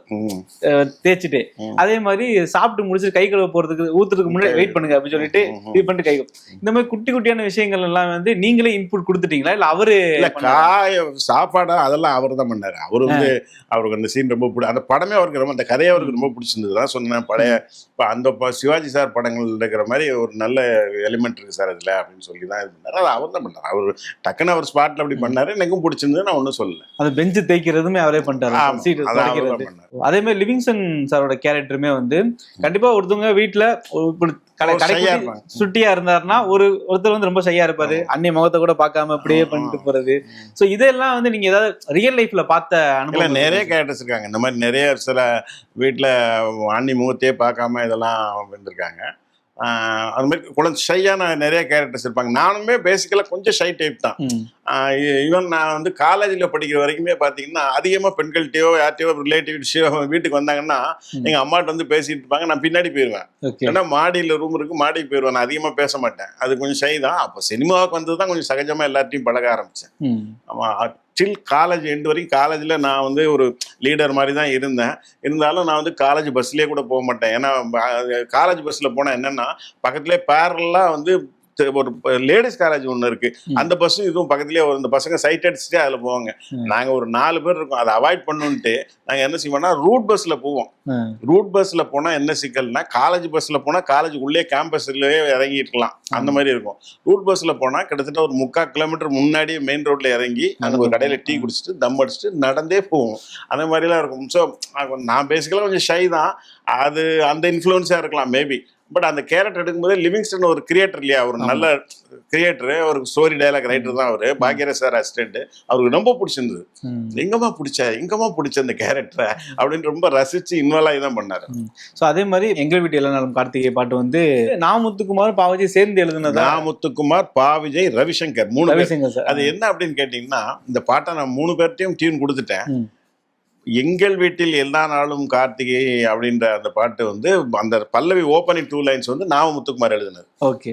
தேய்ச்சிட்டு. அதே மாதிரி சாப்பிட்டு முடிச்சுட்டு கை கழுவ போறதுக்கு ஊத்துறதுக்கு முன்னாடி வெயிட் பண்ணுங்க அப்படின்னு சொல்லிட்டு இது பண்ணிட்டு கை. இந்த மாதிரி குட்டி குட்டியான விஷயங்கள் எல்லாம் வந்து நீங்களே இன்புட் கொடுத்துட்டீங்களா இல்ல அவரு சாப்பாடா அதெல்லாம் அவர் தான் பண்ணாரு. அவரு வந்து அவருக்கு அந்த சீன் ரொம்ப அந்த படமே அவருக்கு ரொம்ப, அந்த கதையை அவருக்கு ரொம்ப பிடிச்சிருந்தது தான் சொன்னேன். பழைய இப்போ அந்த சிவாஜி சார் படங்கள் இருக்கிற மாதிரி ஒரு நல்ல எலிமெண்ட் இருக்கு சார் இதுல அப்படின்னு சொல்லி தான் இது பண்ணாரு. அது அவர் தான் பண்ணாரு. அவர் டக்குன்னு அவர் ஸ்பாட்ல அப்படி பண்ணாரு. எனக்கும் பிடிச்சிருந்தது, நான் ஒன்றும் சொல்லல. அந்த பெஞ்சு தேய்க்கிறதுமே அவரே பண்ணிட்டாரு. அதே மாதிரி லிவிங்ஸ்டன் சாரோட கேரக்டருமே வந்து கண்டிப்பா ஒருத்தவங்க வீட்டுல சுட்டியா இருந்தாருன்னா ஒருத்தர் வந்து ரொம்ப ஷையா இருப்பாரு, அன்னை முகத்தை கூட பார்க்காம அப்படியே பண்ணிட்டு போறது. சோ இதெல்லாம் வந்து நீங்க ஏதாவது ரியல் லைஃப்ல பார்த்த அனுபவம்? நிறைய கேரக்டர்ஸ் இருக்காங்க இந்த மாதிரி. நிறைய சில வீட்டுல அண்ணி முகத்தையே பார்க்காம இதெல்லாம் வந்திருக்காங்க. அது மாதிரி குழந்தை ஷையான நிறைய கேரக்டர்ஸ் இருப்பாங்க. நானுமே பேசிக்கலாக கொஞ்சம் ஷை டைப் தான். ஈவன் நான் வந்து காலேஜில் படிக்கிற வரைக்குமே பார்த்தீங்கன்னா அதிகமாக பெண்கள்கிட்டயோ யார்ட்டையோ ரிலேட்டிவ்ஸோ வீட்டுக்கு வந்தாங்கன்னா எங்கள் அம்மாட்ட வந்து பேசிட்டு இருப்பாங்க, நான் பின்னாடி போயிடுவேன். ஏன்னா மாடியில் ரூம் இருக்கு, மாடிக்கு போயிடுவேன். நான் அதிகமாக பேச மாட்டேன். அது கொஞ்சம் ஷை தான். அப்போ சினிமாவுக்கு வந்து தான் கொஞ்சம் சகஜமாக எல்லார்ட்டையும் பழக ஆரம்பித்தேன். ஆமாம், டில் காலேஜ் எண்டு வரைக்கும் காலேஜில் நான் வந்து ஒரு லீடர் மாதிரி தான் இருந்தேன். இருந்தாலும் நான் வந்து காலேஜ் பஸ்லேயே கூட போக மாட்டேன். ஏன்னா காலேஜ் பஸ்ஸில் போனால் என்னென்னா பக்கத்துலேயே பேரலாக வந்து ஒரு லேடிஸ் காலேஜ் ஒன்று இருக்கு, அந்த பஸ்ஸும் இதுவும் பக்கத்துலேயே வரும். இந்த பசங்க சைட் அடிச்சுட்டே அதில் போவாங்க. நாங்கள் ஒரு 4 பேர் இருக்கோம். அதை அவாய்ட் பண்ணுன்ட்டு நாங்கள் என்ன செய்வோம்னா ரூட் பஸ்ஸில் போவோம். ரூட் பஸ்ஸில் போனால் என்ன சிக்கல்னா, காலேஜ் பஸ்ஸில் போனால் காலேஜ் உள்ளே கேம்பஸ்லேயே இறங்கிருக்கலாம், அந்த மாதிரி இருக்கும். ரூட் பஸ்ஸில் போனால் கிட்டத்தட்ட ஒரு 3/4 கிலோமீட்டர் முன்னாடி மெயின் ரோட்டில் இறங்கி அந்த ஒரு கடையில் டீ குடிச்சிட்டு தம் அடிச்சுட்டு நடந்தே போவோம். அந்த மாதிரிலாம் இருக்கும். ஸோ நான் பேசிக்கலாக கொஞ்சம் ஷை தான். அது அந்த இன்ஃப்ளூயன்ஸாக இருக்கலாம் மேபி. பட் அந்த கேரக்டர் எடுக்கும்போது லிவிங்ஸ்டன் ஒரு கிரியேட்டர் இல்லையா, ஒரு நல்ல கிரியேட்டர், ஒரு ஸ்டோரி டைலாக் ரைட்டர் தான் அவரு. Bhagyaraj sir assistant. அவருக்கு ரொம்ப பிடிச்சிருந்தது. எங்கம்மா பிடிச்ச அந்த கேரக்டரை அப்படின்னு ரொம்ப ரசிச்சு இன்வால்வ் ஆகி தான் பண்ணாரு. ஸோ அதே மாதிரி எங்கள் வீட்டு எல்லாரும் கார்த்திகை பாட்டு வந்து நாமுத்துக்குமார் பாவிஜய் சேர்ந்து எழுதுனது. நாமுத்துக்குமார், பாவிஜய், ரவிசங்கர், 3 பேர். அது என்ன அப்படின்னு கேட்டீங்கன்னா, இந்த பாட்டை நான் 3 பேர்ட்டையும் டியூன் கொடுத்துட்டேன். எங்கள் வீட்டில் எல்லா நாளும் கார்த்திகை அப்படின்ற அந்த பாட்டு வந்து அந்த பல்லவி ஓப்பனிங் 2 லைன்ஸ் வந்து நாமுத்துக்குமார் எழுதினது. ஓகே.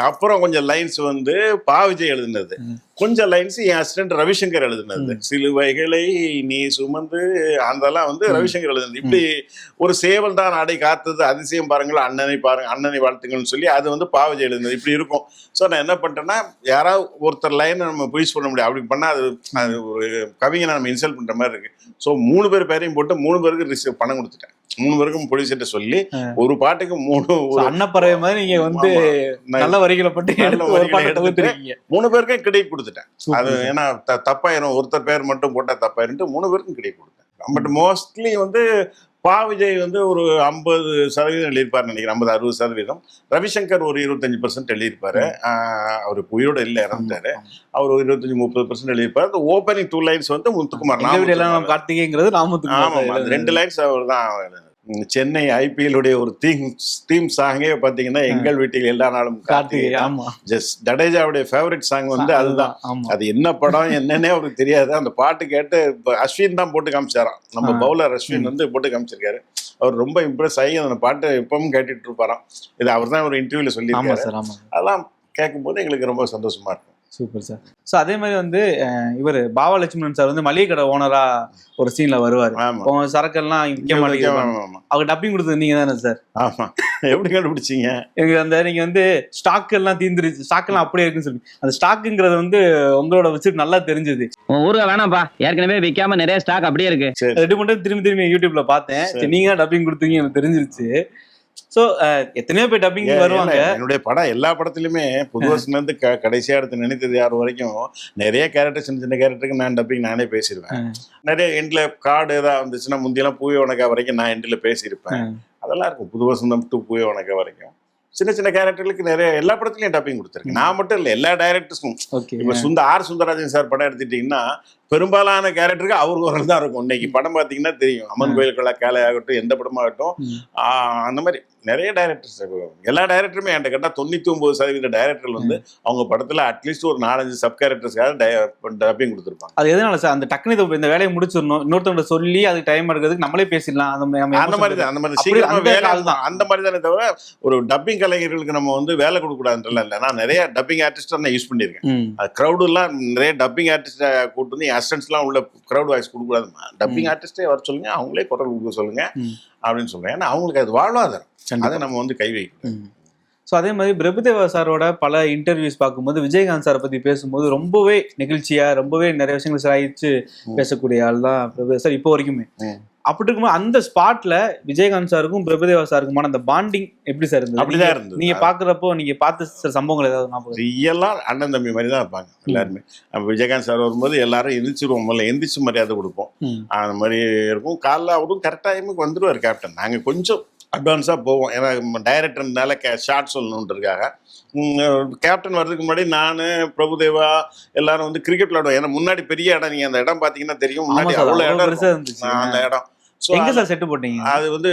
அப்புறம் கொஞ்சம் லைன்ஸ் வந்து பாவிஜய் எழுதினது, கொஞ்சம் லைன்ஸ் என் அசிஸ்டன்ட் ரவிசங்கர் எழுதினது. சிலுவைகளை நீ சுமந்து அதெல்லாம் வந்து ரவிசங்கர் எழுதினது. இப்படி ஒரு சேவல் தான் நாடை காத்தது அதிசயம் பாருங்கள், அண்ணனை பாருங்க, அண்ணனை வாழ்த்துங்கள்னு சொல்லி அது வந்து பாவிஜய் எழுதினது. இப்படி இருக்கும். ஸோ நான் என்ன பண்ணிட்டேன்னா, யாராவது ஒருத்தர் லைனை நம்ம புரிச்சு பண்ண முடியும். அப்படி பண்ணால் அது ஒரு கவிஞனை நம்ம இன்சல்ட் பண்ணுற மாதிரி இருக்கு. ஸோ 3 பேர் பேரையும் போட்டு 3 பேருக்கு பணம் கொடுத்துட்டேன். 3 பேருக்கும் ப்ரொடியூசர்ட்ட சொல்லி ஒரு பாட்டுக்கு 3 அன்னப்பறவை மாதிரி நீங்க வந்து நல்ல வரிகளை போட்டு 3 பேருக்கும் கிரெடிட் கொடுத்துட்டேன். அது ஏன்னா தப்பாயிரும், ஒருத்தர் பேர் மட்டும் போட்டா தப்பாயிரும், 3 பேருக்கும் கிரெடிட் கொடுத்தேன். பட் மோஸ்ட்லி வந்து பாவிஜய் வந்து ஒரு 50% எழுதியிருப்பார் நினைக்கிறேன், 50-60%. ரவிசங்கர் ஒரு 25% எழுதியிருப்பாரு. அவர் உயிரோட இல்லை, இறந்துட்டாரு. அவர் ஒரு 25-30% எழுதியிருப்பாரு. அந்த ஓப்பனிங் 2 லைன்ஸ் வந்து முத்துக்குமார். கார்த்திகைங்கிறது நாமுத்துக்குமார். 2 லைன்ஸ் அவர் தான். சென்னை IPL உடைய ஒரு தீம் சாங்கே பாத்தீங்கன்னா எங்கள் வீட்டில் எல்லா நாளும் கார்த்திகை. ஜடேஜாவுடைய ஃபேவரட் சாங் வந்து அதுதான். அது என்ன படம் என்னன்னே அவருக்கு தெரியாது. அந்த பாட்டு கேட்டு அஸ்வின் தான் போட்டு காமிச்சாராம். நம்ம பவுலர் அஸ்வின் வந்து போட்டு காமிச்சிருக்காரு. அவர் ரொம்ப இம்ப்ரெஸ் ஆகி அந்த பாட்டு எப்பவும் கேட்டுட்டு இருப்பாராம். இது அவர் தான் ஒரு இன்டர்வியூல சொல்லியிருக்காரு. அதெல்லாம் கேட்கும்போது எங்களுக்கு ரொம்ப சந்தோஷமா இருக்கும். Super sir. ஸோ அதே மாதிரி வந்து இவர் பாவா லட்சுமணன் சார் வந்து மளிகை கடை ஓனரா ஒரு சீன்ல வருவார். சரக்கெல்லாம் விற்க மாட்டேங்குது. அவர் டப்பிங் கொடுத்தது நீங்க தானே சார்? ஆமா. எப்படி கண்டுபிடிச்சீங்க? எனக்கு அந்த நீங்க வந்து ஸ்டாக் எல்லாம் தீந்துருச்சு, ஸ்டாக் எல்லாம் அப்படியே இருக்குன்னு சொல்லி அந்த ஸ்டாக்குங்கிறது வந்து உங்களோட வச்சு நல்லா தெரிஞ்சது. ஊருக வேணாம்ப்பா, ஏற்கனவே விற்காம நிறைய ஸ்டாக் அப்படியே இருக்கு. ரெண்டு மட்டும் திரும்பி யூடியூப்ல பார்த்தேன். நீங்க தான் டப்பிங் கொடுத்தீங்க, எனக்கு தெரிஞ்சிருச்சு. சோ எத்தனையோ பேர் டப்பிங் வருவாங்க. என்னுடைய படம் எல்லா படத்துலயுமே புதுவசன்ல இருந்து கடைசியா எடுத்து நினைத்தது யார் வரைக்கும் நிறைய கேரக்டர், சின்ன கேரக்டருக்கு நான் டப்பிங் நானே பேசிடுவேன். நிறைய எண்ட்ல கார்டு ஏதாவது வந்துச்சுன்னா முந்தியெல்லாம் பூவே உனக்கா வரைக்கும் நான் எண்ட்ல பேசியிருப்பேன். அதெல்லாம் இருக்கும். புதுவசந்தம் டு பூவே உனக்கா வரைக்கும் சின்ன கேரக்டர்களுக்கு நிறைய எல்லா படத்துலயும் டப்பிங் கொடுத்துருக்கேன். நான் மட்டும் இல்லை, எல்லா டைரக்டர்ஸும். இப்ப சுந்தராஜன் சார் படம் எடுத்துட்டீங்கன்னா பெரும்பாலான கேரக்டருக்கு அவர் குரல் தான் இருக்கும். இன்னைக்கு படம் பார்த்தீங்கன்னா தெரியும், அம்மன் கோயிலுக்குள்ள கேளை ஆகட்டும், எந்த படமாகட்டும், அந்த மாதிரி நிறைய டைரக்டர்ஸ், எல்லா டைரக்டருமே என்கிட்ட கேட்டால் 99% டைரக்டர்கள் வந்து அவங்க படத்துல அட்லீஸ்ட் ஒரு 4-5 சப் கேரக்டர்ஸ்க்காக டப்பிங் கொடுத்துருப்பாங்க. அது எதனால சார்? அந்த டக்குனு இந்த வேலையை முடிச்சிடணும், இன்னொருத்தவங்க சொல்லி அதுக்கு டைம் எடுக்கிறதுக்கு நம்மளே பேசிடலாம், அந்த மாதிரி சீக்கிரமா வேலை அந்த மாதிரி தானே தவிர ஒரு டப்பிங் கலைஞர்களுக்கு நம்ம வந்து வேலை கொடுக்க கூடாதுன்றல இல்லை. நான் நிறைய டப்பிங் ஆர்டிஸ்ட் நான் யூஸ் பண்ணியிருக்கேன். அது க்ரௌடு எல்லாம் நிறைய டப்பிங் ஆர்டிஸ்ட கூட்டு வந்து அசிஸ்டன்ஸ் எல்லாம் உள்ள க்ரௌட் வாய்ஸ் கொடுக்க கூடாது, டப்பிங் ஆர்டிஸ்டே வர சொல்லுங்க, அவங்களே குரல் கொடுக்க சொல்லுங்க அப்படின்னு சொல்றேன். ஏன்னா அவங்களுக்கு அது வாழ்வாதாரம், அதை நம்ம வந்து கை வைக்கணும். ஸோ அதே மாதிரி பிரபுதேவா சாரோட பல இன்டர்வியூஸ் பார்க்கும்போது விஜயகாந்த் சாரை பற்றி பேசும்போது ரொம்பவே நெகிழ்ச்சியாக, ரொம்பவே நிறைய விஷயங்கள் சாயிச்சு பேசக்கூடிய ஆள் தான் பிரபுதேவா சார் இப்போ வரைக்குமே. அப்படி இருக்கும்போது அந்த ஸ்பாட்ல விஜயகாந்த் சாருக்கும் பிரபுதேவா சாருக்குமான அந்த பாண்டிங் எப்படி சார் இருந்தது? அப்படிதான் இருந்தது. நீங்க பாக்குறப்போ நீங்க பார்த்த சம்பவங்கள் ஏதாவது ரியெல்லாம் அண்ணன் தம்பி மாதிரி தான் இருப்பாங்க எல்லாருமே. விஜயகாந்த் சார் வரும்போது எல்லாரும் எந்திரிச்சிருவோம், முதல்ல எந்திரிச்சு மரியாதை கொடுப்போம், அந்த மாதிரி இருக்கும். காலைல அவரும் கரெக்ட் டைமுக்கு வந்துருவார் கேப்டன். நாங்கள் கொஞ்சம் அட்வான்ஸாக போவோம், ஏன்னா டைரக்டர்னால ஷார்ட் சொல்லணுன்றதுக்காக. கேப்டன் வர்றதுக்கு முன்னாடி நான் பிரபுதேவா எல்லாரும் வந்து கிரிக்கெட் விளையாடுவோம். ஏன்னா முன்னாடி பெரிய இடம், நீங்க அந்த இடம் பாத்தீங்கன்னா தெரியும், முன்னாடி அவ்வளோ இடம் இருந்துச்சு அந்த இடம். எங்க சார் செட்டு போட்டீங்க? அது வந்து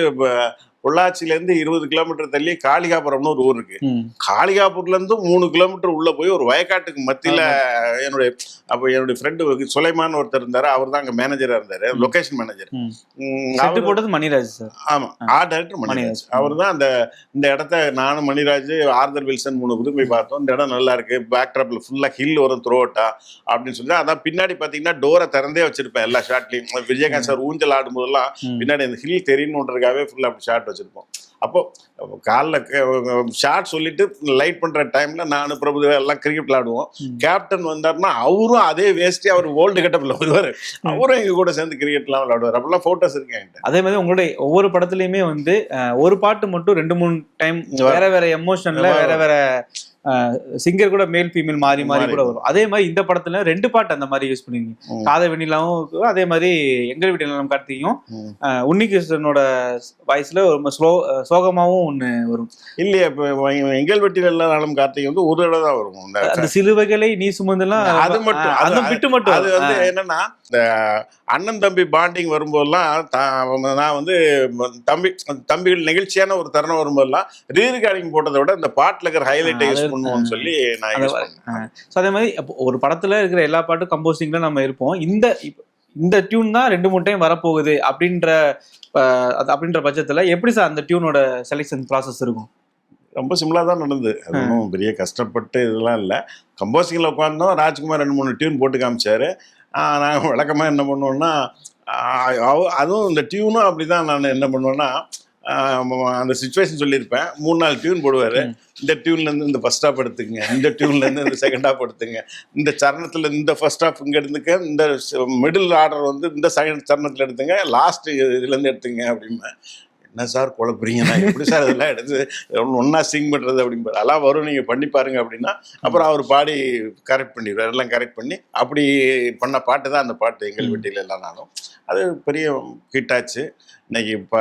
பொள்ளாச்சியில இருந்து 20 கிலோமீட்டர் தள்ளி காளிகாபுரம்னு ஒரு ஊர் இருக்கு. காளிகாபுரம்ல இருந்து 3 கிலோமீட்டர் உள்ள போய் ஒரு வயக்காட்டுக்கு மத்தியில என்னுடைய ஃப்ரெண்டு சுலைமான் ஒருத்தர் இருந்தாரு, அவர் தான் அங்க மேனேஜரா இருந்தாரு, லொகேஷன் மேனேஜர். போட்டது மணிராஜ் சார். ஆமா, ஆர்ட் டைரக்டர் மணிராஜ். அவர் தான் இந்த இடத்த நானும் மணிராஜ் ஆர்தர் வில்சன் 3 பேரும் போய் பார்த்தோம். இந்த இடம் நல்லா இருக்கு, பேக்ட்ராப்ல ஃபுல்லா ஹில் வரும் த்ரோட்டா அப்படின்னு சொல்லி. அதான் பின்னாடி பாத்தீங்கன்னா டோரை திறந்தே வச்சிருப்பேன் எல்லா ஷாட்லயும். விஜயகாந்த் சார் ஊஞ்சல் ஆடும் போதெல்லாம் பின்னாடி அந்த ஹில் தெரியணுன்றதுக்காகவே ஃபுல்லா அப்படி ஷாட் வச்சிருப்போம். அப்போ காலைல ஷார்ட் சொல்லிட்டு லைட் பண்ற டைம்ல நானும் பிரபுதேவா எல்லாம் கிரிக்கெட் விளையாடுவோம். கேப்டன் வந்தாருன்னா அவரும் அதே வேஸ்டி, அவர் ஓல்டு கட்டப்ல வருவாரு, அவரும் எங்க கூட சேர்ந்து கிரிக்கெட் எல்லாம் விளையாடுவார். அப்பெல்லாம் போட்டோஸ் இருக்கேன். அதே மாதிரி உங்களுடைய ஒவ்வொரு படத்துலயுமே வந்து ஒரு பாட்டு மட்டும் 2-3 டைம் வேற வேற எமோஷன்ல வேற வேற சிங்கர் கூட மேல் ஃபீமேல் மாறி மாறி கூட வரும். அதே மாதிரி இந்த படத்துல 2 பாட்டு அந்த மாதிரி யூஸ் பண்ணிருக்கீங்க. காதை வெண்ணிலாவும் அதே மாதிரி எங்கள் வீட்டு நிலம் கார்த்தியும் உன்னிகிருஷ்ணனோட வாய்ஸ்ல ஒரு சோகமாவும் ஒண்ணு வரும் இல்லையா? இப்போ எங்கள் வீட்டில் எல்லாம் கார்த்திகை வந்து ஒரு இடம் தான் வரும். அந்த சிலுவைகளை நீ சுமந்தெல்லாம் அது மட்டும், அது விட்டு மட்டும். அது வந்து என்னன்னா இந்த அண்ணன் தம்பி பாண்டிங் வரும்போதெல்லாம் நான் வந்து தம்பிகள் நெகிழ்ச்சியான ஒரு தருணம் வரும்போதெல்லாம் ரீரிகார்டிங் போட்டதை விட இந்த பாட்டுல இருக்கிற ஹைலைட்டை யூஸ் பண்ணுவோம்னு சொல்லி நான் யூஸ் பண்ணேன். அதே மாதிரி ஒரு படத்துல இருக்கிற எல்லா பாட்டும் கம்போசிங்ல நம்ம இருப்போம். இந்த டியூன் தான் 2-3 டைம் வரப்போகுது அப்படின்ற பட்சத்துல எப்படி சார் அந்த டியூனோட செலெக்ஷன் ப்ராசஸ் இருக்கும்? ரொம்ப சிம்பிளாக தான் நடந்தது. அது ஒன்றும் பெரிய கஷ்டப்பட்டு இதெல்லாம் இல்லை. கம்போசிங்கில் உட்காந்தோம், ராஜ்குமார் 2-3 டியூன் போட்டு காமிச்சாரு. நாங்கள் வழக்கமாக என்ன பண்ணுவோம்னா, அதுவும் இந்த டியூனும் அப்படி தான். நான் என்ன பண்ணுவேன்னா, அந்த சுச்சுவேஷன் சொல்லியிருப்பேன், 3-4 டியூன் போடுவார். இந்த டியூன்லேருந்து இந்த ஃபர்ஸ்ட் ஹாஃப் எடுத்துக்கங்க, இந்த டியூன்லேருந்து இந்த செகண்ட் ஹாஃப் எடுத்துங்க, இந்த சரணத்தில் இந்த ஃபர்ஸ்ட் ஹாஃப் இங்கே எடுத்துக்க, இந்த மிடில் ஆர்டர் வந்து இந்த செகண்ட் சரணத்தில் எடுத்துங்க, லாஸ்ட் இதுலேருந்து எடுத்துங்க அப்படின்பேன். என்ன சார் குழப்பறீங்க, நான் எப்படி சார் இதெல்லாம் எடுத்து ஒன்றா சிங் பண்ணுறது அப்படின்பாரு. அதெல்லாம் வரும், நீங்கள் பண்ணி பாருங்க அப்படின்னா அப்புறம் அவர் பாடி கரெக்ட் பண்ணிடுவார். எல்லாம் கரெக்ட் பண்ணி அப்படி பண்ண பாட்டு தான் அந்த பாட்டு எங்கள் வீட்டில் எல்லாம். நானும் அது பெரிய ஹிட் ஆச்சு. இன்னைக்கு இப்போ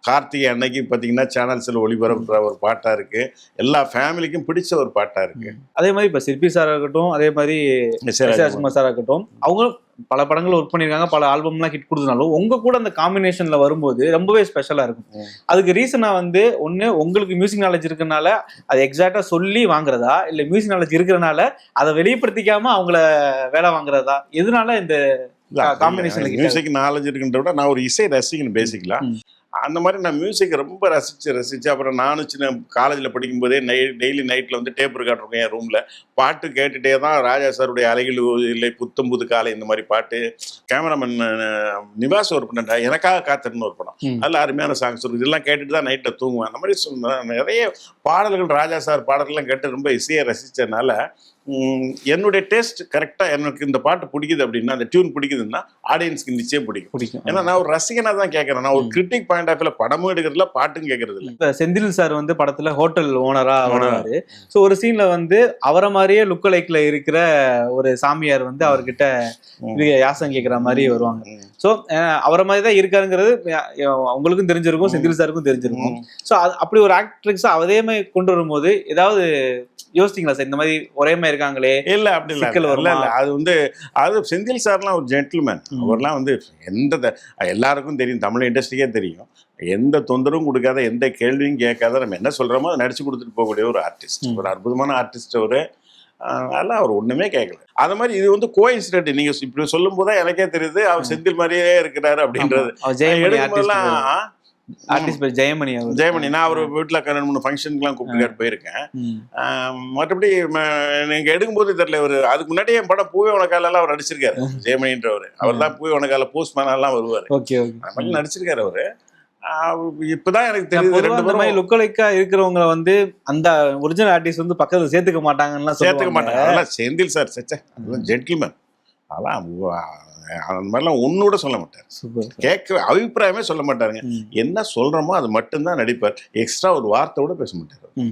கார்த்திகை அன்னைக்கு பார்த்தீங்கன்னா சேனல்ஸில் ஒளிபரப்புற ஒரு பாட்டாக இருக்கு, எல்லா ஃபேமிலிக்கும் பிடிச்ச ஒரு பாட்டாக இருக்கு. அதே மாதிரி இப்போ சிற்பி சாராக இருக்கட்டும், அதே மாதிரி ராஜ்குமார் சாராக இருக்கட்டும், அவங்க பல படங்கள் ஒர்க் பண்ணியிருக்காங்க, பல ஆல்பம்லாம் ஹிட் கொடுத்தனாலும் உங்க கூட அந்த காம்பினேஷன்ல வரும்போது ரொம்பவே ஸ்பெஷலா இருக்கும். அதுக்கு ரீசனா வந்து ஒண்ணு உங்களுக்கு மியூசிக் நாலேஜ் இருக்கனால அதை எக்ஸாக்டா சொல்லி வாங்குறதா, இல்ல மியூசிக் நாலேஜ் இருக்கிறனால அதை வெளிப்படுத்திக்காம அவங்கள வேலை வாங்குறதா, எதனால இந்த காம்பினேஷன்ல? மியூசிக் நாலேஜ் இருக்குன்ற விட நான் ஒரு இசை ரசிகன் பேசிக்கலா. அந்த மாதிரி நான் மியூசிக் ரொம்ப ரசிச்சு அப்புறம் நானும் சின்ன காலேஜில் படிக்கும்போதே டெய்லி நைட்டில் வந்து டேப் ரெக்கார்ட் இருக்கும் என் ரூமில். பாட்டு கேட்டுகிட்டே தான் ராஜா சாருடைய அலைகள் இல்லை, புத்தம் புது காலை, இந்த மாதிரி பாட்டு. கேமராமேன் நிவாஸ் ஒரு பண்ண எனக்காக காத்திருன்னு ஒரு படம், அதில் அருமையான சாங்ஸ் இருக்கும். இதெல்லாம் கேட்டுட்டு தான் நைட்டில் தூங்குவேன். அந்த மாதிரி நிறைய பாடல்கள், ராஜா சார் பாடல்கள்லாம் கேட்டு ரொம்ப இசையை ரசித்ததுனால என்னுடைய டேஸ்ட் கரெக்டாக, எனக்கு இந்த பாட்டு பிடிக்குது அப்படின்னா, அந்த டியூன் பிடிக்குதுன்னா ஆடியன்ஸ்க்கு நிச்சயம் பிடிக்கும். ஏன்னா நான் ஒரு ரசிகனாக தான் கேட்குறேன். நான் ஒரு கிரிட்டிக் பாயிண்ட் செகண்ட் ஹாஃப்ல படமும் எடுக்கிறதுல பாட்டும் கேட்கறது இல்ல. இப்ப செந்தில் சார் வந்து படத்துல ஹோட்டல் ஓனரா வருவாரு. சோ ஒரு சீன்ல வந்து அவரை மாதிரியே லுக் லைக்ல இருக்கிற ஒரு சாமியார் வந்து அவர்கிட்ட யாசம் கேட்கிற மாதிரி வருவாங்க. சோ அவரை மாதிரி தான் இருக்காருங்கிறது உங்களுக்கும் தெரிஞ்சிருக்கும், செந்தில் சாருக்கும் தெரிஞ்சிருக்கும். சோ அப்படி ஒரு ஆக்ட்ரஸ் அதே மாதிரி கொண்டு வரும்போது ஏதாவது யோசிச்சிங்களா சார், இந்த மாதிரி ஒரே மாதிரி இருக்காங்களே? இல்ல அப்படி இல்ல. அது வந்து அது செந்தில் சார்லாம் ஒரு ஜென்டில்மேன். அவர்லாம் வந்து எல்லாருக்கும் தெரியும், தமிழ் இண்டஸ்ட்ரிக்கே தெரியும், எந்த தொந்தரவும் கொடுக்காத, எந்த கேள்வியும் கேட்காத, நம்ம என்ன சொல்றோமோ அதை நடிச்சு கொடுத்துட்டு போகக்கூடிய ஒரு ஆர்டிஸ்ட், ஒரு அற்புதமான ஆர்டிஸ்ட் அவரு. அதெல்லாம் அவர் ஒண்ணுமே கேட்கல. அது மாதிரி இது வந்து கோஇன்சிடென்ட். நீங்க இப்படி சொல்லும் போதுதான் எனக்கே தெரியுது அவர் செந்தில் மாதிரியே இருக்கிறாரு அப்படின்றது. ஜெயமணி நான் அவர் வீட்டுல 2-3 ஃபங்க்ஷனுக்குலாம் கூப்பிட்டு போயிருக்கேன். மற்றபடி நீங்க எடுக்கும்போது தெரியல, ஒரு அதுக்கு முன்னாடி என் படம் பூவே உனக்கால எல்லாம் அவர் நடிச்சிருக்காரு. ஜெயமணின்றவர் அவர் தான் பூவே உனக்கால போஸ்ட்மேன் எல்லாம் வருவாரு, நடிச்சிருக்காரு அவரு. இப்பதான் எனக்கு தெரியுது லுக்கலைக்கா இருக்கிறவங்க வந்து அந்த ஒரிஜினல் ஆர்டிஸ்ட் வந்து பக்கத்துல சேர்த்துக்க மாட்டாங்க. செந்தில் சார் ஜென்டில்மேன், அதெல்லாம் அந்த மாதிரிலாம் ஒன்னோட சொல்ல மாட்டார், கேட்க அபிப்பிராயமே சொல்ல மாட்டாருங்க. என்ன சொல்றோமோ அது மட்டும்தான் நடிப்பார், எக்ஸ்ட்ரா ஒரு வார்த்தை கூட பேச மாட்டார்.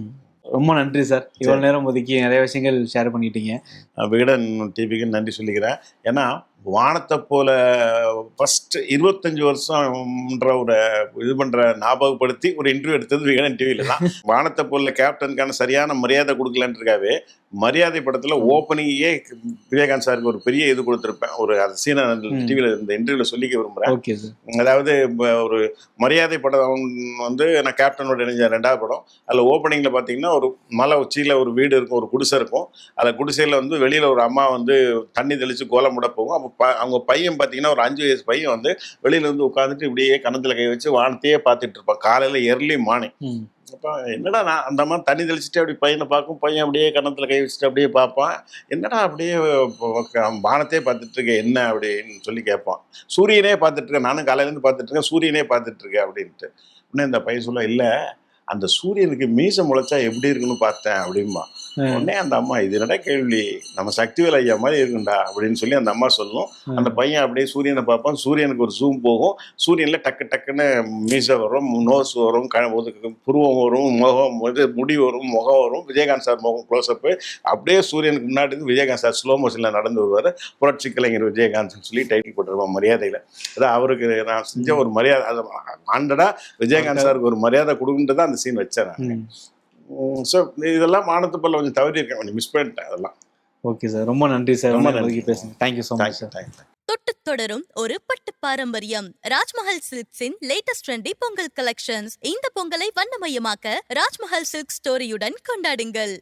ரொம்ப நன்றி சார், இவ்வளவு நேரம் ஒதுக்கி நிறைய விஷயங்கள் ஷேர் பண்ணிட்டீங்க. விகடன் டிவிக்கு நன்றி சொல்லிக்கிறேன். ஏன்னா வானத்தை போல ஃபர்ஸ்ட் 25 வருஷம்ன்ற ஒரு இது பண்ற ஞாபகப்படுத்தி ஒரு இன்டர்வியூ எடுத்தது விகடன் டிவியில தான். வானத்தை போல கேப்டனுக்கான சரியான மரியாதை கொடுக்கலன்றக்காவே மரியாதை படத்துல ஓப்பனிங்கே விஜயகாந்த் சாருக்கு ஒரு பெரிய இது கொடுத்துருப்பேன். ஒரு சீனை டிவியில இந்த இன்டர்வியூல சொல்லிக்க விரும்புறேன். அதாவது ஒரு மரியாதை படம் வந்து நான் கேப்டனோட இணைஞ்ச 2வது படம். அதுல ஓப்பனிங்ல பாத்தீங்கன்னா ஒரு மலை உச்சியில ஒரு வீடு இருக்கும், ஒரு குடிசை இருக்கும். அந்த குடிசையில வந்து வெளியில ஒரு அம்மா வந்து தண்ணி தெளிச்சு கோலம் போட போகும். அப்போ அவங்க பையன் பார்த்தீங்கன்னா ஒரு 5 வயசு பையன் வந்து வெளியில இருந்து உட்காந்துட்டு இப்படியே கணத்துல கை வச்சு வானத்தையே பார்த்துட்டு இருப்பான் காலையில எர்லி மார்னிங். அப்போ என்னடா நான் அந்த மாதிரி தண்ணி தெளிச்சுட்டு அப்படி பையனை பார்க்கும், பையன் அப்படியே கணத்துல கை வச்சுட்டு அப்படியே பார்ப்பான், என்னடா அப்படியே வானத்தையே பார்த்துட்டு இருக்கேன் என்ன அப்படின்னு சொல்லி கேட்பான். சூரியனே பார்த்துட்டு இருக்கேன், நானும் காலையிலேருந்து பார்த்துட்டு இருக்கேன், சூரியனே பார்த்துட்டு இருக்கேன் அப்படின்ட்டு. உடனே இந்த பையன் சொல்ல, இல்லை அந்த சூரியனுக்கு மீசை முளைச்சா எப்படி இருக்குன்னு பார்த்தேன் அப்படின்பா. உடனே அந்த அம்மா, இது என்னடா கேள்வி, நம்ம சக்திவேல் ஐயா மாதிரி இருக்குண்டா அப்படின்னு சொல்லி அந்த அம்மா சொல்லும். அந்த பையன் அப்படியே சூரியனை பார்ப்பான், சூரியனுக்கு ஒரு ஜூம் போகும், சூரியன்ல டக்கு டக்குன்னு மீசை வரும், நோஸ் வரும், புருவம் வரும், முகம் முடி வரும், முகம் வரும், விஜயகாந்த் சார் முகம் க்ளோஸ்அப்பு, அப்படியே சூரியனுக்கு முன்னாடி விஜயகாந்த் சார் ஸ்லோ மோஷன்ல நடந்து வருவார். புரட்சி கலைஞர் விஜயகாந்த் சொல்லி டைட்டில் போட்டுருவான் மரியாதையில. அதான் அவருக்கு நான் செஞ்ச ஒரு மரியாதை, அது ஆண்டடா விஜயகாந்த் சாருக்கு ஒரு மரியாதை கொடுக்குன்றதான் அந்த சீன் வச்சேன் நான். ஸோ இதெல்லாம் வானத்தை போல கொஞ்சம் தவறி இருக்கேன், கொஞ்சம் மிஸ் பண்ணிட்டேன் அதெல்லாம். ஓகே சார், ரொம்ப நன்றி சார், ரொம்ப நன்றி பேசுங்க. Thank you so much sir. தொட்டு தொடரும் ஒரு பட்டு பாரம்பரியம், ராஜ்மஹல் சில்க்ஸின் லேட்டஸ்ட் ட்ரெண்டி பொங்கல் கலெக்ஷன்ஸ். இந்த பொங்கலை வண்ணமயமாக்க ராஜ்மஹல் சில்க் ஸ்டோரியுடன் கொண்டாடுங்கள்.